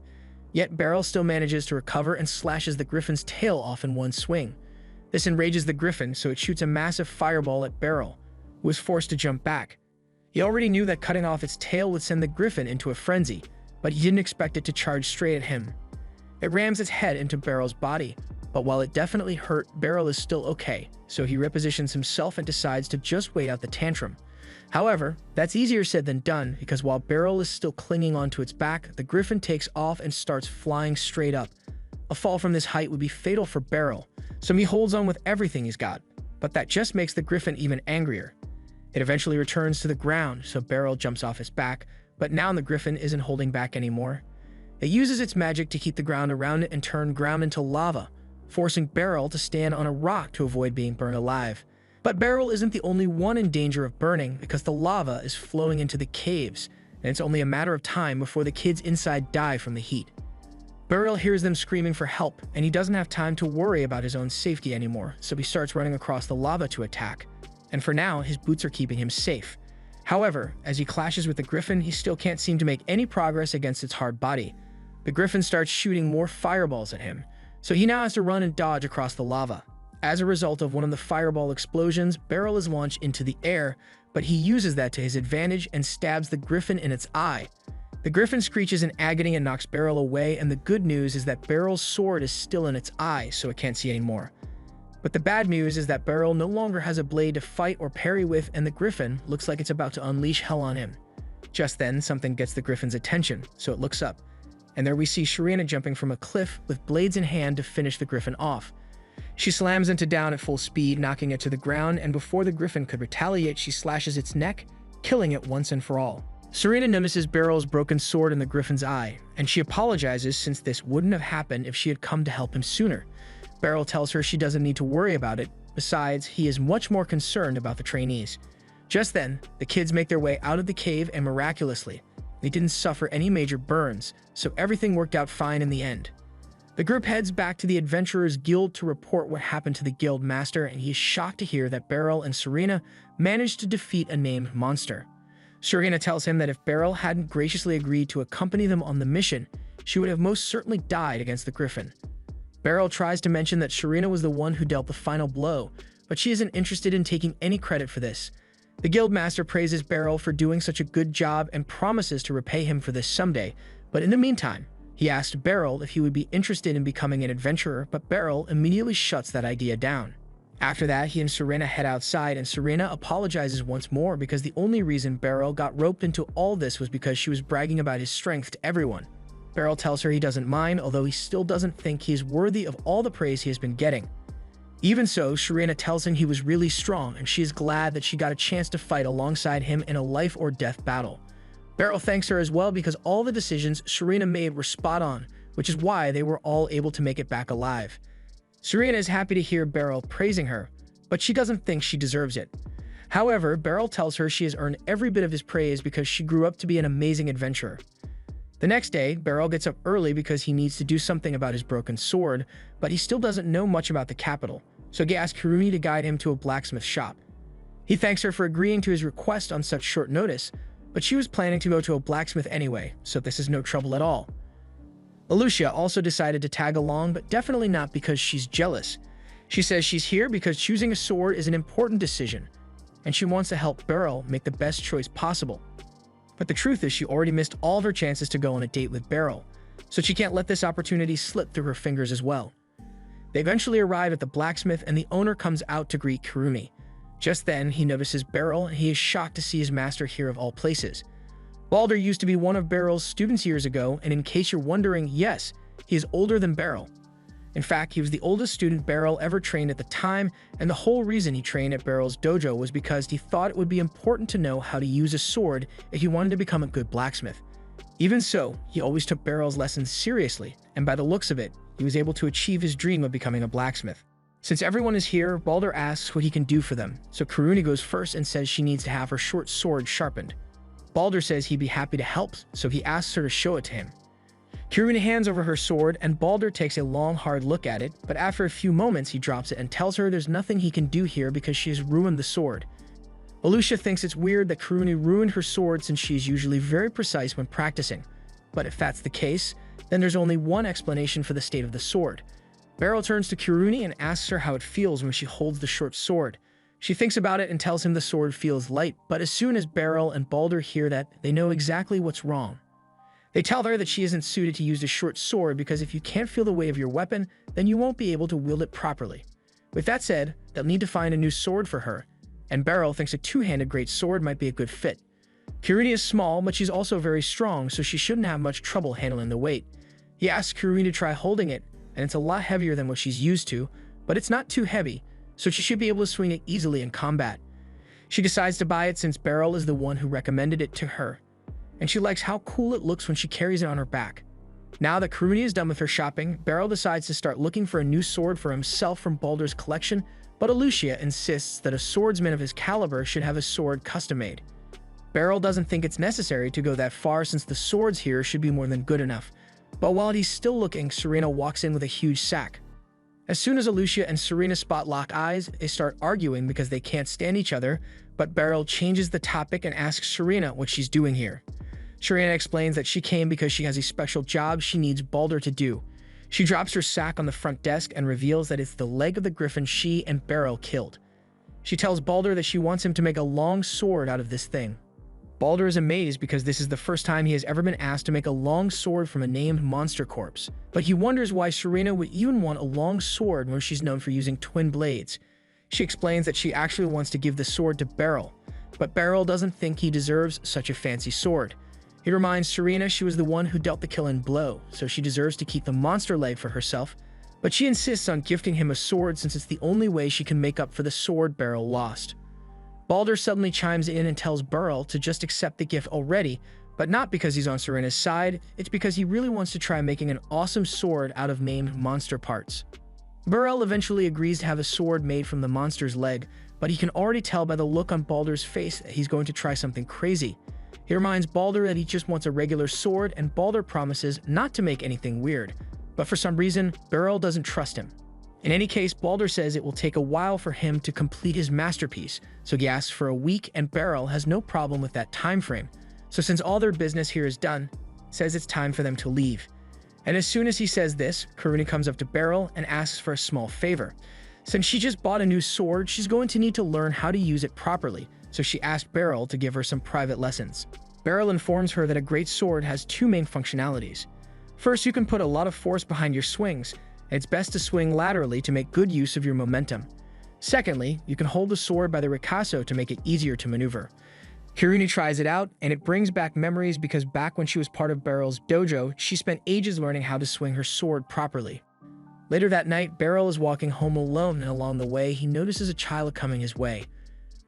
Yet Beryl still manages to recover and slashes the griffin's tail off in one swing. This enrages the griffin, so it shoots a massive fireball at Beryl, who is forced to jump back. He already knew that cutting off its tail would send the griffin into a frenzy, but he didn't expect it to charge straight at him. It rams its head into Beryl's body, But while it definitely hurt, Beryl is still okay, so he repositions himself and decides to just wait out the tantrum. However, that's easier said than done, because while Beryl is still clinging onto its back, the griffin takes off and starts flying straight up. A fall from this height would be fatal for Beryl, so he holds on with everything he's got. But that just makes the griffin even angrier. It eventually returns to the ground, so Beryl jumps off its back, but now the griffin isn't holding back anymore. It uses its magic to keep the ground around it and turn ground into lava, forcing Beryl to stand on a rock to avoid being burned alive. But Beryl isn't the only one in danger of burning, because the lava is flowing into the caves, and it's only a matter of time before the kids inside die from the heat. Beryl hears them screaming for help, and he doesn't have time to worry about his own safety anymore, so he starts running across the lava to attack. And for now, his boots are keeping him safe. However, as he clashes with the griffin, he still can't seem to make any progress against its hard body. The griffin starts shooting more fireballs at him, so he now has to run and dodge across the lava. As a result of one of the fireball explosions, Beryl is launched into the air, but he uses that to his advantage and stabs the griffin in its eye. The griffin screeches in agony and knocks Beryl away, and the good news is that Beryl's sword is still in its eye, so it can't see anymore. But the bad news is that Beryl no longer has a blade to fight or parry with, and the griffin looks like it's about to unleash hell on him. Just then, something gets the griffin's attention, so it looks up. And there we see Sharina jumping from a cliff with blades in hand to finish the griffin off. She slams into down at full speed, knocking it to the ground, and before the griffin could retaliate, she slashes its neck, killing it once and for all. Sharina notices Beryl's broken sword in the griffin's eye, and she apologizes since this wouldn't have happened if she had come to help him sooner. Beryl tells her she doesn't need to worry about it. Besides, he is much more concerned about the trainees. Just then, the kids make their way out of the cave, and miraculously, they didn't suffer any major burns, so everything worked out fine in the end. The group heads back to the Adventurers Guild to report what happened to the guild master, and he is shocked to hear that Beryl and Sharina managed to defeat a named monster. Sharina tells him that if Beryl hadn't graciously agreed to accompany them on the mission, she would have most certainly died against the griffin. Beryl tries to mention that Sharina was the one who dealt the final blow, but she isn't interested in taking any credit for this. The guildmaster praises Beryl for doing such a good job and promises to repay him for this someday, but in the meantime, he asked Beryl if he would be interested in becoming an adventurer, but Beryl immediately shuts that idea down. After that, he and Sharina head outside, and Sharina apologizes once more because the only reason Beryl got roped into all this was because she was bragging about his strength to everyone. Beryl tells her he doesn't mind, although he still doesn't think he is worthy of all the praise he has been getting. Even so, Sharina tells him he was really strong, and she is glad that she got a chance to fight alongside him in a life-or-death battle. Beryl thanks her as well because all the decisions Sharina made were spot on, which is why they were all able to make it back alive. Sharina is happy to hear Beryl praising her, but she doesn't think she deserves it. However, Beryl tells her she has earned every bit of his praise because she grew up to be an amazing adventurer. The next day, Beryl gets up early because he needs to do something about his broken sword, but he still doesn't know much about the capital, so he asks Kirumi to guide him to a blacksmith shop. He thanks her for agreeing to his request on such short notice, but she was planning to go to a blacksmith anyway, so this is no trouble at all. Alucia also decided to tag along, but definitely not because she's jealous. She says she's here because choosing a sword is an important decision, and she wants to help Beryl make the best choice possible. But the truth is she already missed all of her chances to go on a date with Beryl, so she can't let this opportunity slip through her fingers as well. They eventually arrive at the blacksmith, and the owner comes out to greet Kirumi. Just then, he notices Beryl, and he is shocked to see his master here of all places. Balder used to be one of Beryl's students years ago, and in case you're wondering, yes, he is older than Beryl. In fact, he was the oldest student Beryl ever trained at the time, and the whole reason he trained at Beryl's dojo was because he thought it would be important to know how to use a sword if he wanted to become a good blacksmith. Even so, he always took Beryl's lessons seriously, and by the looks of it, he was able to achieve his dream of becoming a blacksmith. Since everyone is here, Balder asks what he can do for them, so Kirumi goes first and says she needs to have her short sword sharpened. Balder says he'd be happy to help, so he asks her to show it to him. Kirumi hands over her sword, and Balder takes a long, hard look at it, but after a few moments he drops it and tells her there's nothing he can do here because she has ruined the sword. Alucia thinks it's weird that Kirumi ruined her sword since she is usually very precise when practicing, but if that's the case, then there's only one explanation for the state of the sword. Beryl turns to Kirumi and asks her how it feels when she holds the short sword. She thinks about it and tells him the sword feels light, but as soon as Beryl and Balder hear that, they know exactly what's wrong. They tell her that she isn't suited to use a short sword because if you can't feel the weight of your weapon, then you won't be able to wield it properly. With that said, they'll need to find a new sword for her, and Beryl thinks a two-handed great sword might be a good fit. Kiruni is small, but she's also very strong, so she shouldn't have much trouble handling the weight. He asks Kiruni to try holding it, and it's a lot heavier than what she's used to, but it's not too heavy, so she should be able to swing it easily in combat. She decides to buy it since Beryl is the one who recommended it to her, and she likes how cool it looks when she carries it on her back. Now that Kiruni is done with her shopping, Beryl decides to start looking for a new sword for himself from Baldur's collection, but Alucia insists that a swordsman of his caliber should have a sword custom-made. Beryl doesn't think it's necessary to go that far since the swords here should be more than good enough. But while he's still looking, Serena walks in with a huge sack. As soon as Alucia and Serena spot lock eyes, they start arguing because they can't stand each other, but Beryl changes the topic and asks Serena what she's doing here. Serena explains that she came because she has a special job she needs Baldur to do. She drops her sack on the front desk and reveals that it's the leg of the griffin she and Beryl killed. She tells Baldur that she wants him to make a long sword out of this thing. Baldur is amazed because this is the first time he has ever been asked to make a long sword from a named monster corpse. But he wonders why Serena would even want a long sword when she's known for using twin blades. She explains that she actually wants to give the sword to Beryl, but Beryl doesn't think he deserves such a fancy sword. He reminds Serena she was the one who dealt the killing blow, so she deserves to keep the monster leg for herself, but she insists on gifting him a sword since it's the only way she can make up for the sword Beryl lost. Baldur suddenly chimes in and tells Beryl to just accept the gift already, but not because he's on Serena's side, it's because he really wants to try making an awesome sword out of maimed monster parts. Beryl eventually agrees to have a sword made from the monster's leg, but he can already tell by the look on Baldur's face that he's going to try something crazy. He reminds Baldur that he just wants a regular sword, and Baldur promises not to make anything weird, but for some reason, Beryl doesn't trust him. In any case, Baldur says it will take a while for him to complete his masterpiece, so he asks for a week, and Beryl has no problem with that time frame. So since all their business here is done, says it's time for them to leave. And as soon as he says this, Kiruni comes up to Beryl and asks for a small favor. Since she just bought a new sword, she's going to need to learn how to use it properly, so she asked Beryl to give her some private lessons. Beryl informs her that a great sword has two main functionalities. First, you can put a lot of force behind your swings, and it's best to swing laterally to make good use of your momentum. Secondly, you can hold the sword by the ricasso to make it easier to maneuver. Kiruni tries it out, and it brings back memories because back when she was part of Beryl's dojo, she spent ages learning how to swing her sword properly. Later that night, Beryl is walking home alone, and along the way, he notices a child coming his way.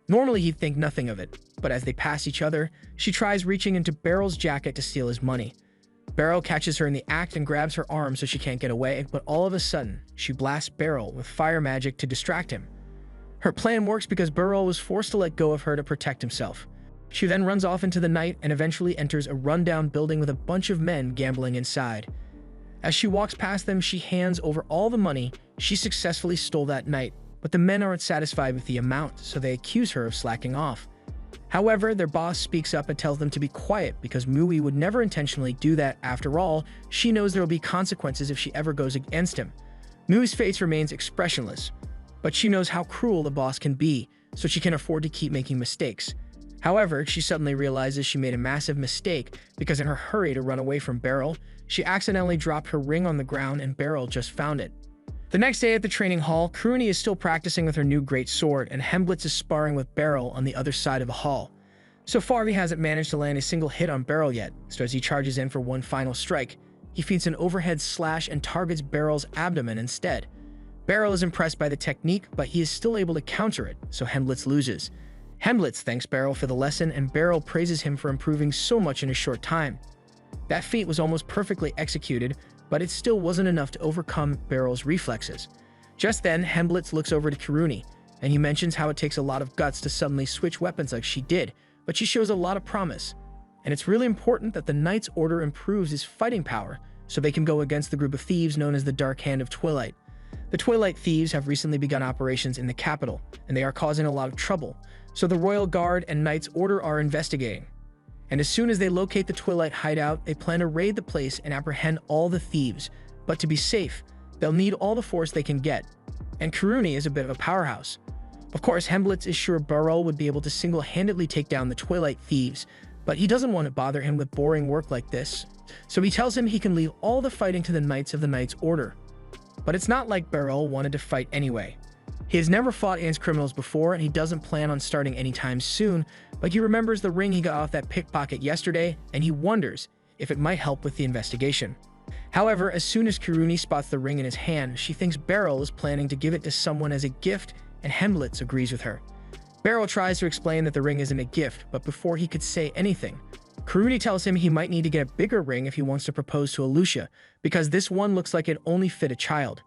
Normally, he'd think nothing of it, but as they pass each other, she tries reaching into Beryl's jacket to steal his money. Beryl catches her in the act and grabs her arm so she can't get away, but all of a sudden, she blasts Beryl with fire magic to distract him. Her plan works because Beryl was forced to let go of her to protect himself. She then runs off into the night and eventually enters a rundown building with a bunch of men gambling inside. As she walks past them, she hands over all the money she successfully stole that night, but the men aren't satisfied with the amount, so they accuse her of slacking off. However, their boss speaks up and tells them to be quiet because Mui would never intentionally do that. After all, she knows there will be consequences if she ever goes against him. Mui's face remains expressionless, but she knows how cruel the boss can be, so she can afford to keep making mistakes. However, she suddenly realizes she made a massive mistake because in her hurry to run away from Beryl, she accidentally dropped her ring on the ground and Beryl just found it. The next day at the training hall, Kiruni is still practicing with her new great sword, and Hemblitz is sparring with Beryl on the other side of the hall. So far, he hasn't managed to land a single hit on Beryl yet, so as he charges in for one final strike, he feeds an overhead slash and targets Beryl's abdomen instead. Beryl is impressed by the technique, but he is still able to counter it, so Hemblitz loses. Hemblitz thanks Beryl for the lesson, and Beryl praises him for improving so much in a short time. That feat was almost perfectly executed, but it still wasn't enough to overcome Beryl's reflexes. Just then, Hemblitz looks over to Kiruni, and he mentions how it takes a lot of guts to suddenly switch weapons like she did, but she shows a lot of promise. And it's really important that the Knight's Order improves his fighting power so they can go against the group of thieves known as the Dark Hand of Twilight. The Twilight Thieves have recently begun operations in the capital, and they are causing a lot of trouble, so the Royal Guard and Knight's Order are investigating. And as soon as they locate the Twilight hideout, they plan to raid the place and apprehend all the thieves. But to be safe, they'll need all the force they can get. And Kiruni is a bit of a powerhouse. Of course, Hemblitz is sure Beryl would be able to single-handedly take down the Twilight Thieves, But he doesn't want to bother him with boring work like this, so he tells him he can leave all the fighting to the Knights of the Knight's Order. But it's not like Beryl wanted to fight anyway. He has never fought against criminals before, and he doesn't plan on starting anytime soon, but he remembers the ring he got off that pickpocket yesterday, and he wonders if it might help with the investigation. However, as soon as Kiruni spots the ring in his hand, she thinks Beryl is planning to give it to someone as a gift, and Hemblitz agrees with her. Beryl tries to explain that the ring isn't a gift, but before he could say anything, Kiruni tells him he might need to get a bigger ring if he wants to propose to Alucia, because this one looks like it only fit a child.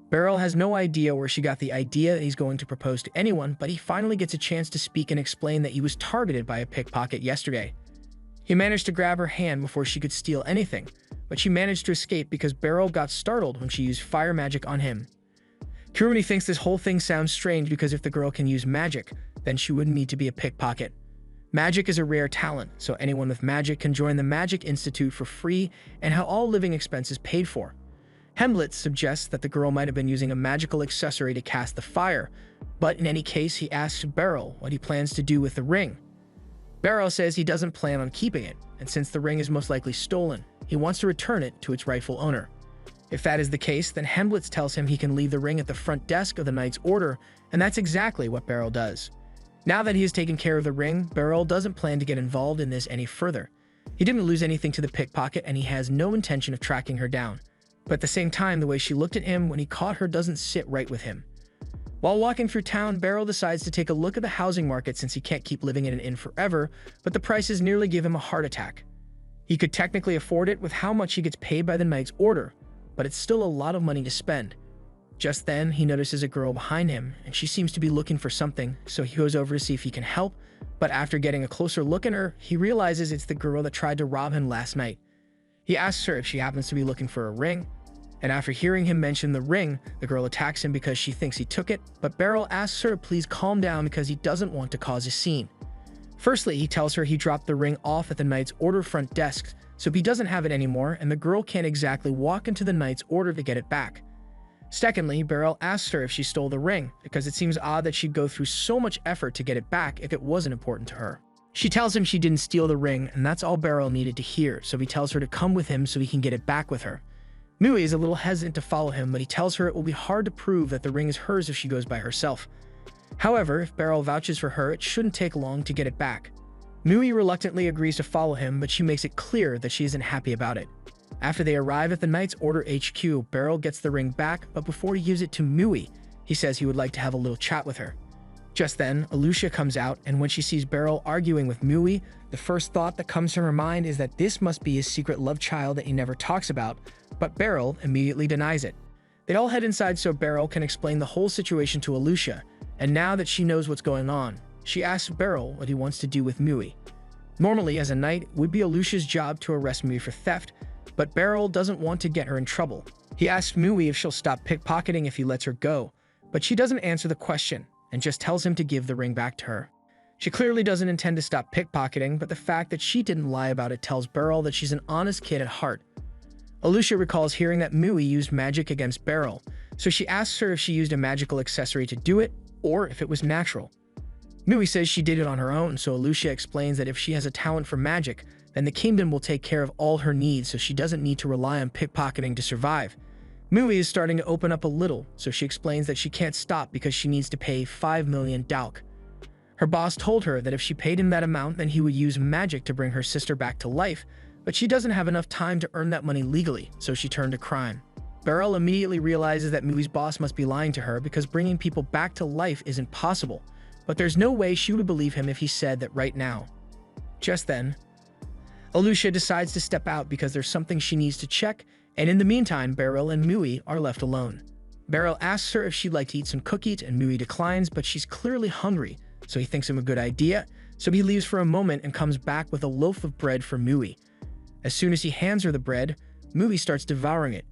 Beryl has no idea where she got the idea that he's going to propose to anyone, but he finally gets a chance to speak and explain that he was targeted by a pickpocket yesterday. He managed to grab her hand before she could steal anything, but she managed to escape because Beryl got startled when she used fire magic on him. Kiruni thinks this whole thing sounds strange because if the girl can use magic, then she wouldn't need to be a pickpocket. Magic is a rare talent, so anyone with magic can join the Magic Institute for free and have all living expenses paid for. Hemblitz suggests that the girl might have been using a magical accessory to cast the fire, but in any case, he asks Beryl what he plans to do with the ring. Beryl says he doesn't plan on keeping it, and since the ring is most likely stolen, he wants to return it to its rightful owner. If that is the case, then Hemblitz tells him he can leave the ring at the front desk of the Knight's Order, and that's exactly what Beryl does. Now that he has taken care of the ring, Beryl doesn't plan to get involved in this any further. He didn't lose anything to the pickpocket, and he has no intention of tracking her down. But at the same time, the way she looked at him when he caught her doesn't sit right with him. While walking through town, Beryl decides to take a look at the housing market since he can't keep living in an inn forever, but the prices nearly give him a heart attack. He could technically afford it with how much he gets paid by the Knight's Order, but it's still a lot of money to spend. Just then, he notices a girl behind him, and she seems to be looking for something, so he goes over to see if he can help, but after getting a closer look at her, he realizes it's the girl that tried to rob him last night. He asks her if she happens to be looking for a ring, and after hearing him mention the ring, the girl attacks him because she thinks he took it, but Beryl asks her to please calm down because he doesn't want to cause a scene. Firstly, he tells her he dropped the ring off at the Knight's Order front desk, so he doesn't have it anymore, and the girl can't exactly walk into the Knight's Order to get it back. Secondly, Beryl asks her if she stole the ring, because it seems odd that she'd go through so much effort to get it back if it wasn't important to her. She tells him she didn't steal the ring, and that's all Beryl needed to hear, so he tells her to come with him so he can get it back with her. Mui is a little hesitant to follow him, but he tells her it will be hard to prove that the ring is hers if she goes by herself. However, if Beryl vouches for her, it shouldn't take long to get it back. Mui reluctantly agrees to follow him, but she makes it clear that she isn't happy about it. After they arrive at the Knight's Order HQ, Beryl gets the ring back, but before he gives it to Mui, he says he would like to have a little chat with her. Just then, Alucia comes out, and when she sees Beryl arguing with Mui, the first thought that comes to her mind is that this must be his secret love child that he never talks about, but Beryl immediately denies it. They all head inside so Beryl can explain the whole situation to Alucia, and now that she knows what's going on, she asks Beryl what he wants to do with Mui. Normally, as a knight, it would be Alucia's job to arrest Mui for theft, but Beryl doesn't want to get her in trouble. He asks Mui if she'll stop pickpocketing if he lets her go, but she doesn't answer the question and just tells him to give the ring back to her. She clearly doesn't intend to stop pickpocketing, but the fact that she didn't lie about it tells Beryl that she's an honest kid at heart. Alucia recalls hearing that Mui used magic against Beryl, so she asks her if she used a magical accessory to do it, or if it was natural. Mui says she did it on her own, so Alucia explains that if she has a talent for magic, then the kingdom will take care of all her needs so she doesn't need to rely on pickpocketing to survive. Mui is starting to open up a little, so she explains that she can't stop because she needs to pay 5 million Dauk. Her boss told her that if she paid him that amount, then he would use magic to bring her sister back to life, but she doesn't have enough time to earn that money legally, so she turned to crime. Beryl immediately realizes that Mui's boss must be lying to her because bringing people back to life isn't possible, but there's no way she would believe him if he said that right now. Just then, Alucia decides to step out because there's something she needs to check, and in the meantime, Beryl and Mui are left alone. Beryl asks her if she'd like to eat some cookies, and Mui declines, but she's clearly hungry, so he thinks him a good idea, so he leaves for a moment and comes back with a loaf of bread for Mui. As soon as he hands her the bread, Mui starts devouring it.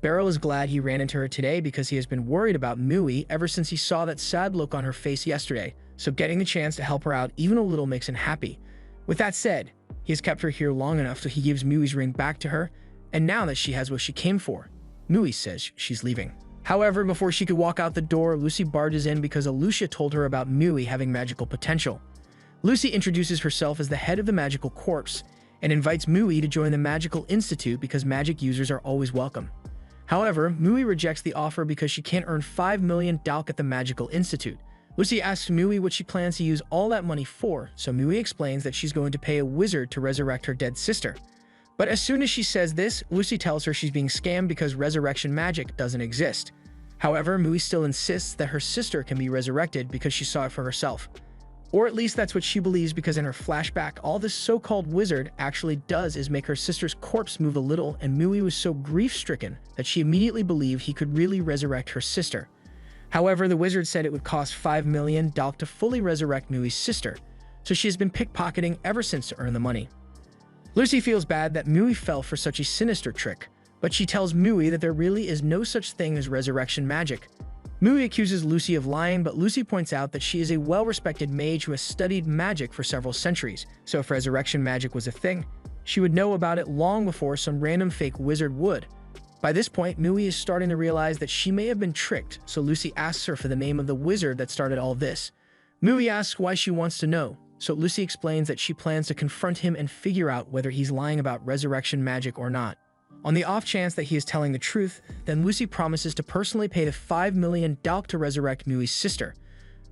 Beryl is glad he ran into her today because he has been worried about Mui ever since he saw that sad look on her face yesterday, so getting the chance to help her out even a little makes him happy. With that said, he has kept her here long enough so he gives Mui's ring back to her, and now that she has what she came for, Mui says she's leaving. However, before she could walk out the door, Lucy barges in because Alucia told her about Mui having magical potential. Lucy introduces herself as the head of the magical corps and invites Mui to join the Magical Institute because magic users are always welcome. However, Mui rejects the offer because she can't earn 5 million dalk at the Magical Institute. Lucy asks Mui what she plans to use all that money for, so Mui explains that she's going to pay a wizard to resurrect her dead sister. But as soon as she says this, Lucy tells her she's being scammed because resurrection magic doesn't exist. However, Mui still insists that her sister can be resurrected because she saw it for herself. Or at least that's what she believes, because in her flashback, all this so-called wizard actually does is make her sister's corpse move a little, and Mui was so grief-stricken that she immediately believed he could really resurrect her sister. However, the wizard said it would cost 5 million dalk to fully resurrect Mui's sister, so she has been pickpocketing ever since to earn the money. Lucy feels bad that Mui fell for such a sinister trick, but she tells Mui that there really is no such thing as resurrection magic. Mui accuses Lucy of lying, but Lucy points out that she is a well-respected mage who has studied magic for several centuries, so if resurrection magic was a thing, she would know about it long before some random fake wizard would. By this point, Mui is starting to realize that she may have been tricked, so Lucy asks her for the name of the wizard that started all this. Mui asks why she wants to know, so Lucy explains that she plans to confront him and figure out whether he's lying about resurrection magic or not. On the off chance that he is telling the truth, then Lucy promises to personally pay the 5 million dalk to resurrect Mui's sister.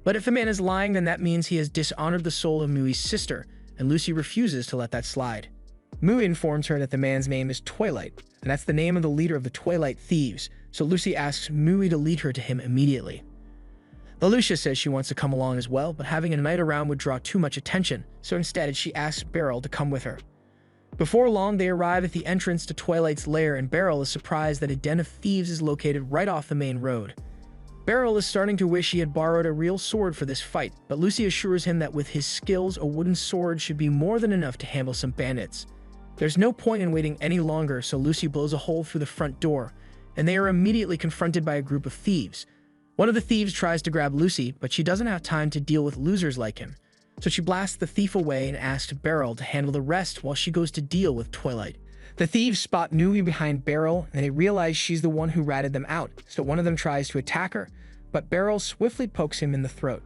But if the man is lying, then that means he has dishonored the soul of Mui's sister, and Lucy refuses to let that slide. Mui informs her that the man's name is Twilight, and that's the name of the leader of the Twilight Thieves, so Lucy asks Mui to lead her to him immediately. Alicia says she wants to come along as well, but having a knight around would draw too much attention, so instead she asks Beryl to come with her. Before long, they arrive at the entrance to Twilight's lair, and Beryl is surprised that a den of thieves is located right off the main road. Beryl is starting to wish he had borrowed a real sword for this fight, but Lucy assures him that with his skills, a wooden sword should be more than enough to handle some bandits. There's no point in waiting any longer, so Lucy blows a hole through the front door, and they are immediately confronted by a group of thieves. One of the thieves tries to grab Lucy, but she doesn't have time to deal with losers like him. So she blasts the thief away and asks Beryl to handle the rest while she goes to deal with Twilight. The thieves spot Mui behind Beryl, and they realize she's the one who ratted them out, so one of them tries to attack her, but Beryl swiftly pokes him in the throat.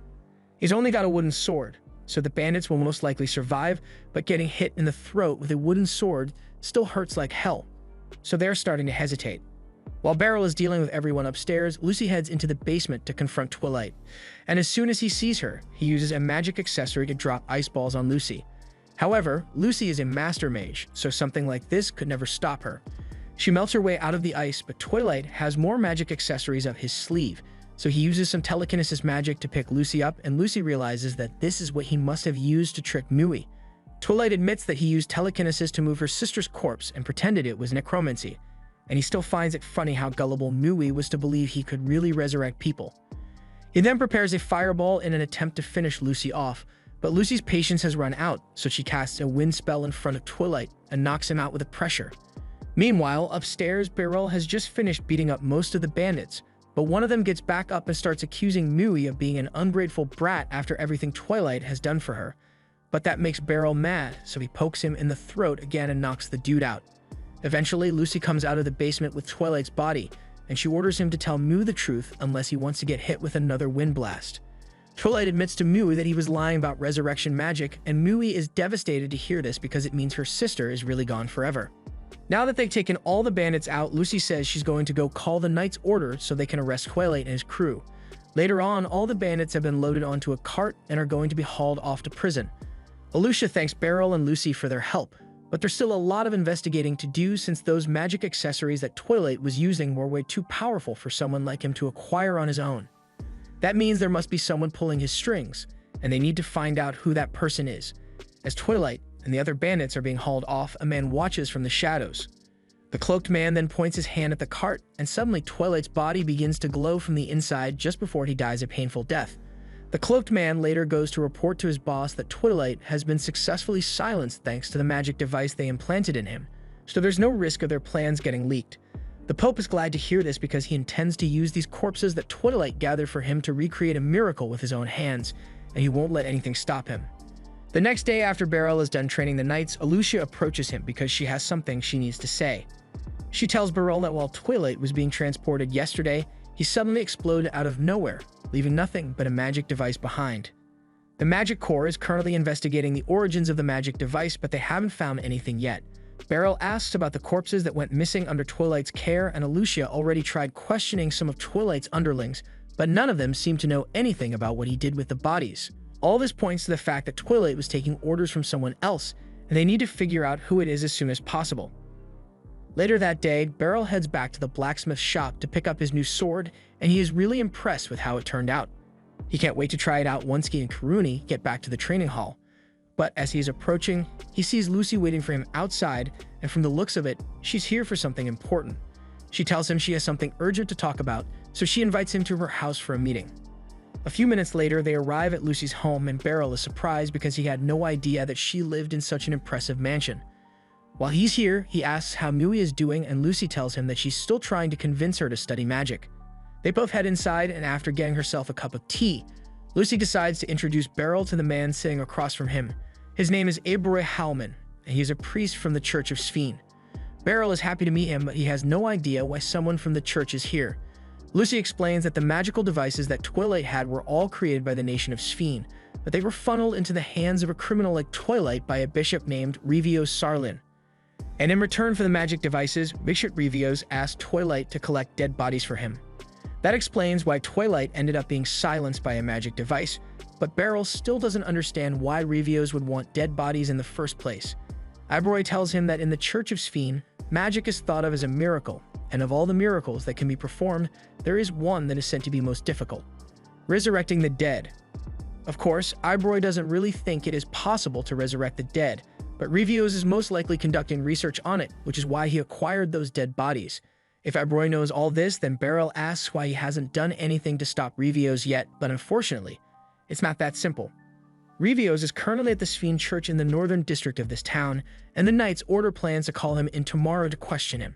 He's only got a wooden sword, so the bandits will most likely survive, but getting hit in the throat with a wooden sword still hurts like hell, so they're starting to hesitate. While Beryl is dealing with everyone upstairs, Lucy heads into the basement to confront Twilight, and as soon as he sees her, he uses a magic accessory to drop ice balls on Lucy. However, Lucy is a master mage, so something like this could never stop her. She melts her way out of the ice, but Twilight has more magic accessories up his sleeve, so he uses some telekinesis magic to pick Lucy up, and Lucy realizes that this is what he must have used to trick Mui. Twilight admits that he used telekinesis to move her sister's corpse and pretended it was necromancy, and he still finds it funny how gullible Mui was to believe he could really resurrect people. He then prepares a fireball in an attempt to finish Lucy off, but Lucy's patience has run out, so she casts a wind spell in front of Twilight and knocks him out with a pressure. Meanwhile, upstairs, Beryl has just finished beating up most of the bandits, but one of them gets back up and starts accusing Mui of being an ungrateful brat after everything Twilight has done for her. But that makes Beryl mad, so he pokes him in the throat again and knocks the dude out. Eventually, Lucy comes out of the basement with Twilight's body, and she orders him to tell Mui the truth unless he wants to get hit with another wind blast. Twilight admits to Mui that he was lying about resurrection magic, and Mui is devastated to hear this because it means her sister is really gone forever. Now that they've taken all the bandits out, Lucy says she's going to go call the Knight's Order so they can arrest Twilight and his crew. Later on, all the bandits have been loaded onto a cart and are going to be hauled off to prison. Alicia thanks Beryl and Lucy for their help, but there's still a lot of investigating to do since those magic accessories that Twilight was using were way too powerful for someone like him to acquire on his own. That means there must be someone pulling his strings, and they need to find out who that person is. As Twilight and the other bandits are being hauled off, a man watches from the shadows. The cloaked man then points his hand at the cart, and suddenly Twilight's body begins to glow from the inside just before he dies a painful death. The cloaked man later goes to report to his boss that Twilight has been successfully silenced thanks to the magic device they implanted in him, so there's no risk of their plans getting leaked. The Pope is glad to hear this because he intends to use these corpses that Twilight gathered for him to recreate a miracle with his own hands, and he won't let anything stop him. The next day after Beryl is done training the knights, Alicia approaches him because she has something she needs to say. She tells Beryl that while Twilight was being transported yesterday, he suddenly exploded out of nowhere, leaving nothing but a magic device behind. The Magic Corps is currently investigating the origins of the magic device, but they haven't found anything yet. Beryl asks about the corpses that went missing under Twilight's care, and Lucia already tried questioning some of Twilight's underlings, but none of them seem to know anything about what he did with the bodies. All this points to the fact that Twilight was taking orders from someone else, and they need to figure out who it is as soon as possible. Later that day, Beryl heads back to the blacksmith shop to pick up his new sword, and he is really impressed with how it turned out. He can't wait to try it out once he and Karuni get back to the training hall. But as he is approaching, he sees Lucy waiting for him outside, and from the looks of it, she's here for something important. She tells him she has something urgent to talk about, so she invites him to her house for a meeting. A few minutes later, they arrive at Lucy's home, and Beryl is surprised because he had no idea that she lived in such an impressive mansion. While he's here, he asks how Mui is doing, and Lucy tells him that she's still trying to convince her to study magic. They both head inside, and after getting herself a cup of tea, Lucy decides to introduce Beryl to the man sitting across from him. His name is Abroy Howman, and he is a priest from the Church of Sphene. Beryl is happy to meet him, but he has no idea why someone from the church is here. Lucy explains that the magical devices that Twilight had were all created by the nation of Sphene, but they were funneled into the hands of a criminal like Twilight by a bishop named Revios Sarlin. And in return for the magic devices, Bishop Revios asked Twilight to collect dead bodies for him. That explains why Twilight ended up being silenced by a magic device, but Beryl still doesn't understand why Revios would want dead bodies in the first place. Abroy tells him that in the Church of Sphene, magic is thought of as a miracle, and of all the miracles that can be performed, there is one that is said to be most difficult: resurrecting the dead. Of course, Abroy doesn't really think it is possible to resurrect the dead, but Revios is most likely conducting research on it, which is why he acquired those dead bodies. If Abroy knows all this, then Beryl asks why he hasn't done anything to stop Revios yet, but unfortunately, it's not that simple. Revios is currently at the Sphene Church in the northern district of this town, and the Knights Order plans to call him in tomorrow to question him.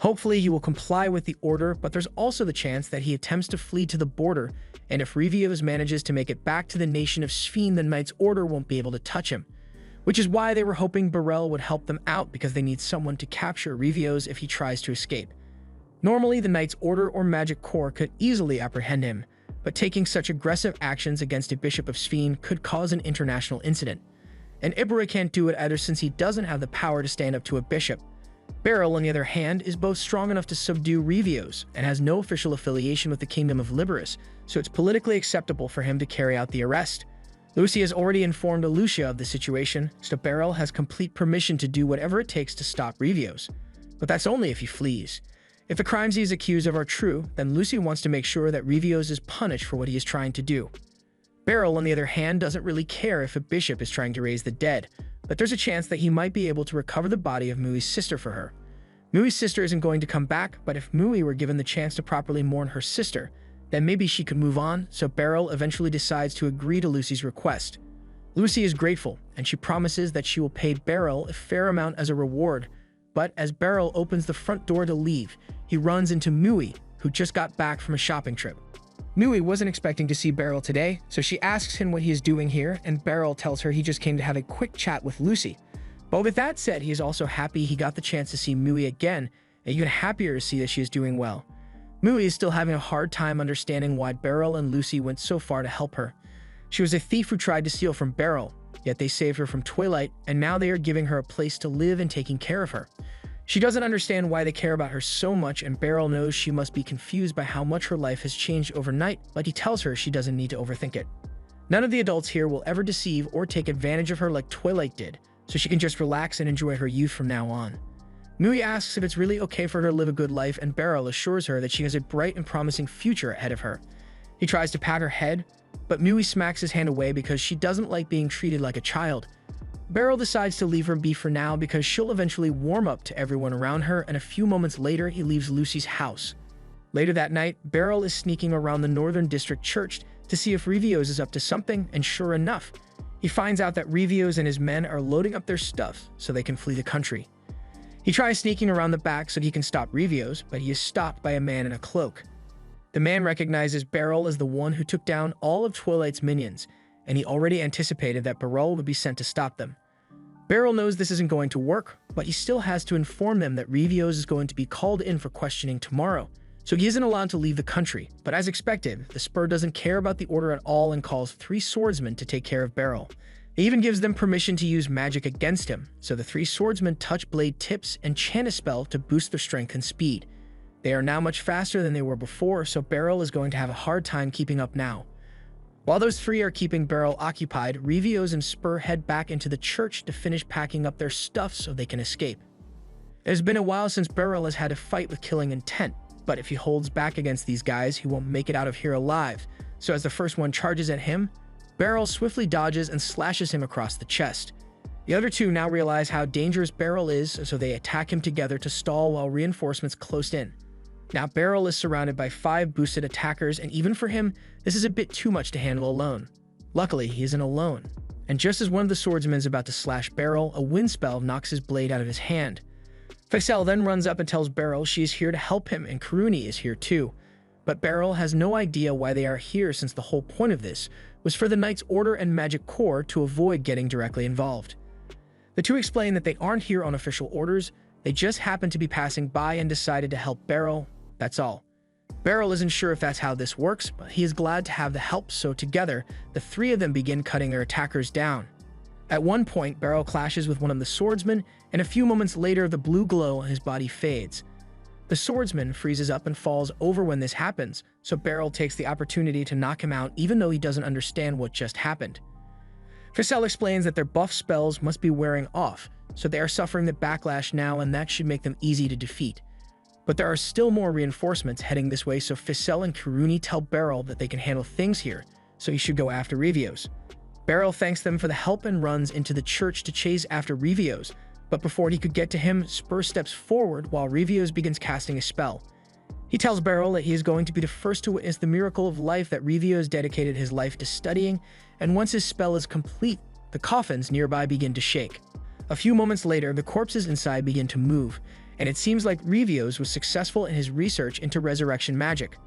Hopefully he will comply with the order, but there's also the chance that he attempts to flee to the border, and if Revios manages to make it back to the nation of Sphene, the Knights Order won't be able to touch him. Which is why they were hoping Beryl would help them out, because they need someone to capture Revios if he tries to escape. Normally, the Knights Order or Magic Corps could easily apprehend him, but taking such aggressive actions against a Bishop of Sphene could cause an international incident. And Abroy can't do it either, since he doesn't have the power to stand up to a bishop. Beryl, on the other hand, is both strong enough to subdue Revios and has no official affiliation with the Kingdom of Liberus, so it's politically acceptable for him to carry out the arrest. Lucy has already informed Lucia of the situation, so Beryl has complete permission to do whatever it takes to stop Revios. But that's only if he flees. If the crimes he is accused of are true, then Lucy wants to make sure that Revios is punished for what he is trying to do. Beryl, on the other hand, doesn't really care if a bishop is trying to raise the dead, but there's a chance that he might be able to recover the body of Mui's sister for her. Mui's sister isn't going to come back, but if Mui were given the chance to properly mourn her sister, then maybe she could move on, so Beryl eventually decides to agree to Lucy's request. Lucy is grateful, and she promises that she will pay Beryl a fair amount as a reward, but as Beryl opens the front door to leave, he runs into Mui, who just got back from a shopping trip. Mui wasn't expecting to see Beryl today, so she asks him what he is doing here, and Beryl tells her he just came to have a quick chat with Lucy. But with that said, he is also happy he got the chance to see Mui again, and even happier to see that she is doing well. Mui is still having a hard time understanding why Beryl and Lucy went so far to help her. She was a thief who tried to steal from Beryl, yet they saved her from Twilight, and now they are giving her a place to live and taking care of her. She doesn't understand why they care about her so much, and Beryl knows she must be confused by how much her life has changed overnight, but he tells her she doesn't need to overthink it. None of the adults here will ever deceive or take advantage of her like Twilight did, so she can just relax and enjoy her youth from now on. Mui asks if it's really okay for her to live a good life, and Beryl assures her that she has a bright and promising future ahead of her. He tries to pat her head, but Mui smacks his hand away because she doesn't like being treated like a child. Beryl decides to leave her be for now because she'll eventually warm up to everyone around her, and a few moments later he leaves Lucy's house. Later that night, Beryl is sneaking around the Northern District Church to see if Revios is up to something, and sure enough, he finds out that Revios and his men are loading up their stuff so they can flee the country. He tries sneaking around the back so he can stop Revios, but he is stopped by a man in a cloak. The man recognizes Beryl as the one who took down all of Twilight's minions, and he already anticipated that Beryl would be sent to stop them. Beryl knows this isn't going to work, but he still has to inform them that Revios is going to be called in for questioning tomorrow, so he isn't allowed to leave the country. But as expected, the Spur doesn't care about the order at all and calls 3 swordsmen to take care of Beryl. He even gives them permission to use magic against him, so the 3 swordsmen touch blade tips and chant a spell to boost their strength and speed. They are now much faster than they were before, so Beryl is going to have a hard time keeping up now. While those 3 are keeping Beryl occupied, Revios and Spur head back into the church to finish packing up their stuff so they can escape. It has been a while since Beryl has had a fight with killing intent, but if he holds back against these guys, he won't make it out of here alive. So as the first one charges at him, Beryl swiftly dodges and slashes him across the chest. The other 2 now realize how dangerous Beryl is, so they attack him together to stall while reinforcements close in. Now Beryl is surrounded by 5 boosted attackers, and even for him, this is a bit too much to handle alone. Luckily, he isn't alone. And just as one of the swordsmen is about to slash Beryl, a wind spell knocks his blade out of his hand. Fixel then runs up and tells Beryl she is here to help him, and Karuni is here too. But Beryl has no idea why they are here, since the whole point of this was for the Knight's Order and Magic Corps to avoid getting directly involved. The 2 explain that they aren't here on official orders, they just happened to be passing by and decided to help Beryl, that's all. Beryl isn't sure if that's how this works, but he is glad to have the help, so together, the 3 of them begin cutting their attackers down. At one point, Beryl clashes with one of the swordsmen, and a few moments later, the blue glow on his body fades. The swordsman freezes up and falls over when this happens, so Beryl takes the opportunity to knock him out even though he doesn't understand what just happened. Fixel explains that their buff spells must be wearing off, so they are suffering the backlash now, and that should make them easy to defeat. But there are still more reinforcements heading this way, so Fixel and Karuni tell Beryl that they can handle things here, so he should go after Revios. Beryl thanks them for the help and runs into the church to chase after Revios, but before he could get to him, Spur steps forward while Revios begins casting a spell. He tells Beryl that he is going to be the first to witness the miracle of life that Revios dedicated his life to studying, and once his spell is complete, the coffins nearby begin to shake. A few moments later, the corpses inside begin to move, and it seems like Revios was successful in his research into resurrection magic.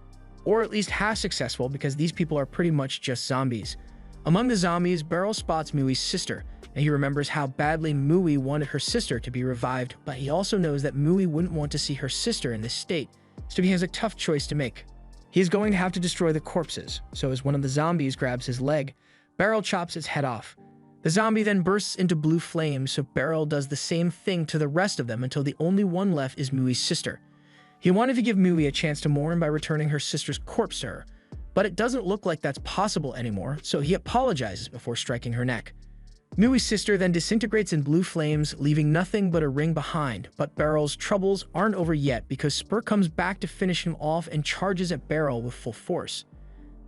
Or at least half successful, because these people are pretty much just zombies. Among the zombies, Beryl spots Mui's sister, and he remembers how badly Mui wanted her sister to be revived, but he also knows that Mui wouldn't want to see her sister in this state, so he has a tough choice to make. He is going to have to destroy the corpses, so as one of the zombies grabs his leg, Beryl chops its head off. The zombie then bursts into blue flames, so Beryl does the same thing to the rest of them until the only one left is Mui's sister. He wanted to give Mui a chance to mourn by returning her sister's corpse to her, but it doesn't look like that's possible anymore, so he apologizes before striking her neck. Mui's sister then disintegrates in blue flames, leaving nothing but a ring behind, but Beryl's troubles aren't over yet because Spur comes back to finish him off and charges at Beryl with full force.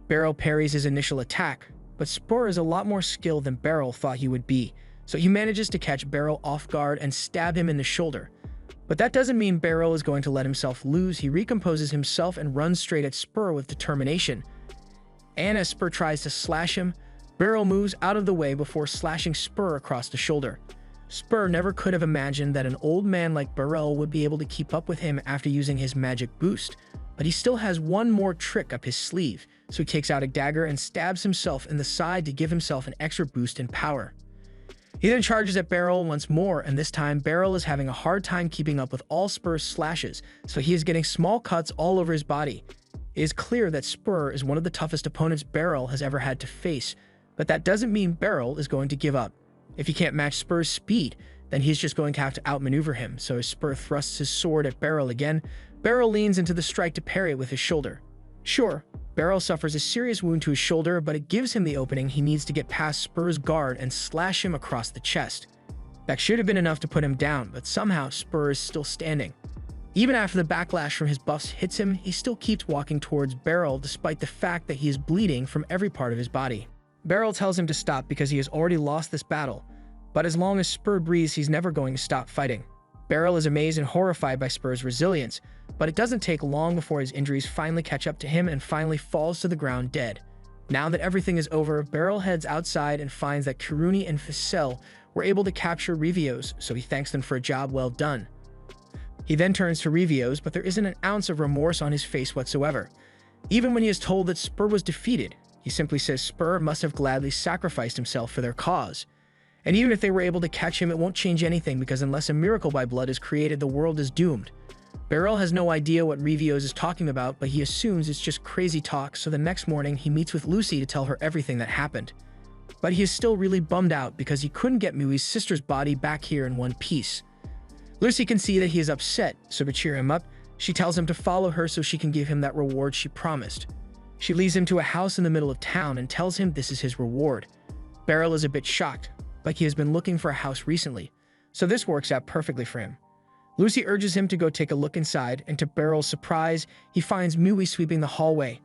Beryl parries his initial attack, but Spur is a lot more skilled than Beryl thought he would be, so he manages to catch Beryl off guard and stab him in the shoulder. But that doesn't mean Beryl is going to let himself lose. He recomposes himself and runs straight at Spur with determination. And as Spur tries to slash him, Beryl moves out of the way before slashing Spur across the shoulder. Spur never could have imagined that an old man like Beryl would be able to keep up with him after using his magic boost, but he still has one more trick up his sleeve, so he takes out a dagger and stabs himself in the side to give himself an extra boost in power. He then charges at Beryl once more, and this time Beryl is having a hard time keeping up with all Spur's slashes, so he is getting small cuts all over his body. It is clear that Spur is one of the toughest opponents Beryl has ever had to face, but that doesn't mean Beryl is going to give up. If he can't match Spur's speed, then he's just going to have to outmaneuver him, so as Spur thrusts his sword at Beryl again, Beryl leans into the strike to parry it with his shoulder. Sure, Beryl suffers a serious wound to his shoulder, but it gives him the opening he needs to get past Spur's guard and slash him across the chest. That should have been enough to put him down, but somehow Spur is still standing. Even after the backlash from his buffs hits him, he still keeps walking towards Beryl despite the fact that he is bleeding from every part of his body. Beryl tells him to stop because he has already lost this battle, but as long as Spur breathes, he's never going to stop fighting. Beryl is amazed and horrified by Spur's resilience, but it doesn't take long before his injuries finally catch up to him and finally falls to the ground dead. Now that everything is over, Beryl heads outside and finds that Karuni and Fixel were able to capture Revios, so he thanks them for a job well done. He then turns to Revios, but there isn't an ounce of remorse on his face whatsoever. Even when he is told that Spur was defeated, he simply says Spur must have gladly sacrificed himself for their cause. And even if they were able to catch him, it won't change anything because unless a miracle by blood is created, the world is doomed. Beryl has no idea what Revios is talking about, but he assumes it's just crazy talk, so the next morning he meets with Lucy to tell her everything that happened. But he is still really bummed out because he couldn't get Mui's sister's body back here in one piece. Lucy can see that he is upset, so to cheer him up, she tells him to follow her so she can give him that reward she promised. She leads him to a house in the middle of town and tells him this is his reward. Beryl is a bit shocked, like he has been looking for a house recently, so this works out perfectly for him. Lucy urges him to go take a look inside, and to Beryl's surprise, he finds Mui sweeping the hallway.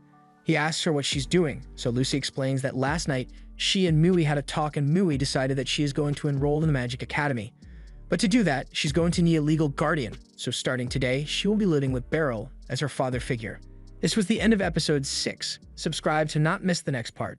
He asks her what she's doing, so Lucy explains that last night she and Mui had a talk and Mui decided that she is going to enroll in the Magic Academy. But to do that, she's going to need a legal guardian, so starting today, she will be living with Beryl as her father figure. This was the end of episode 6. Subscribe to not miss the next part.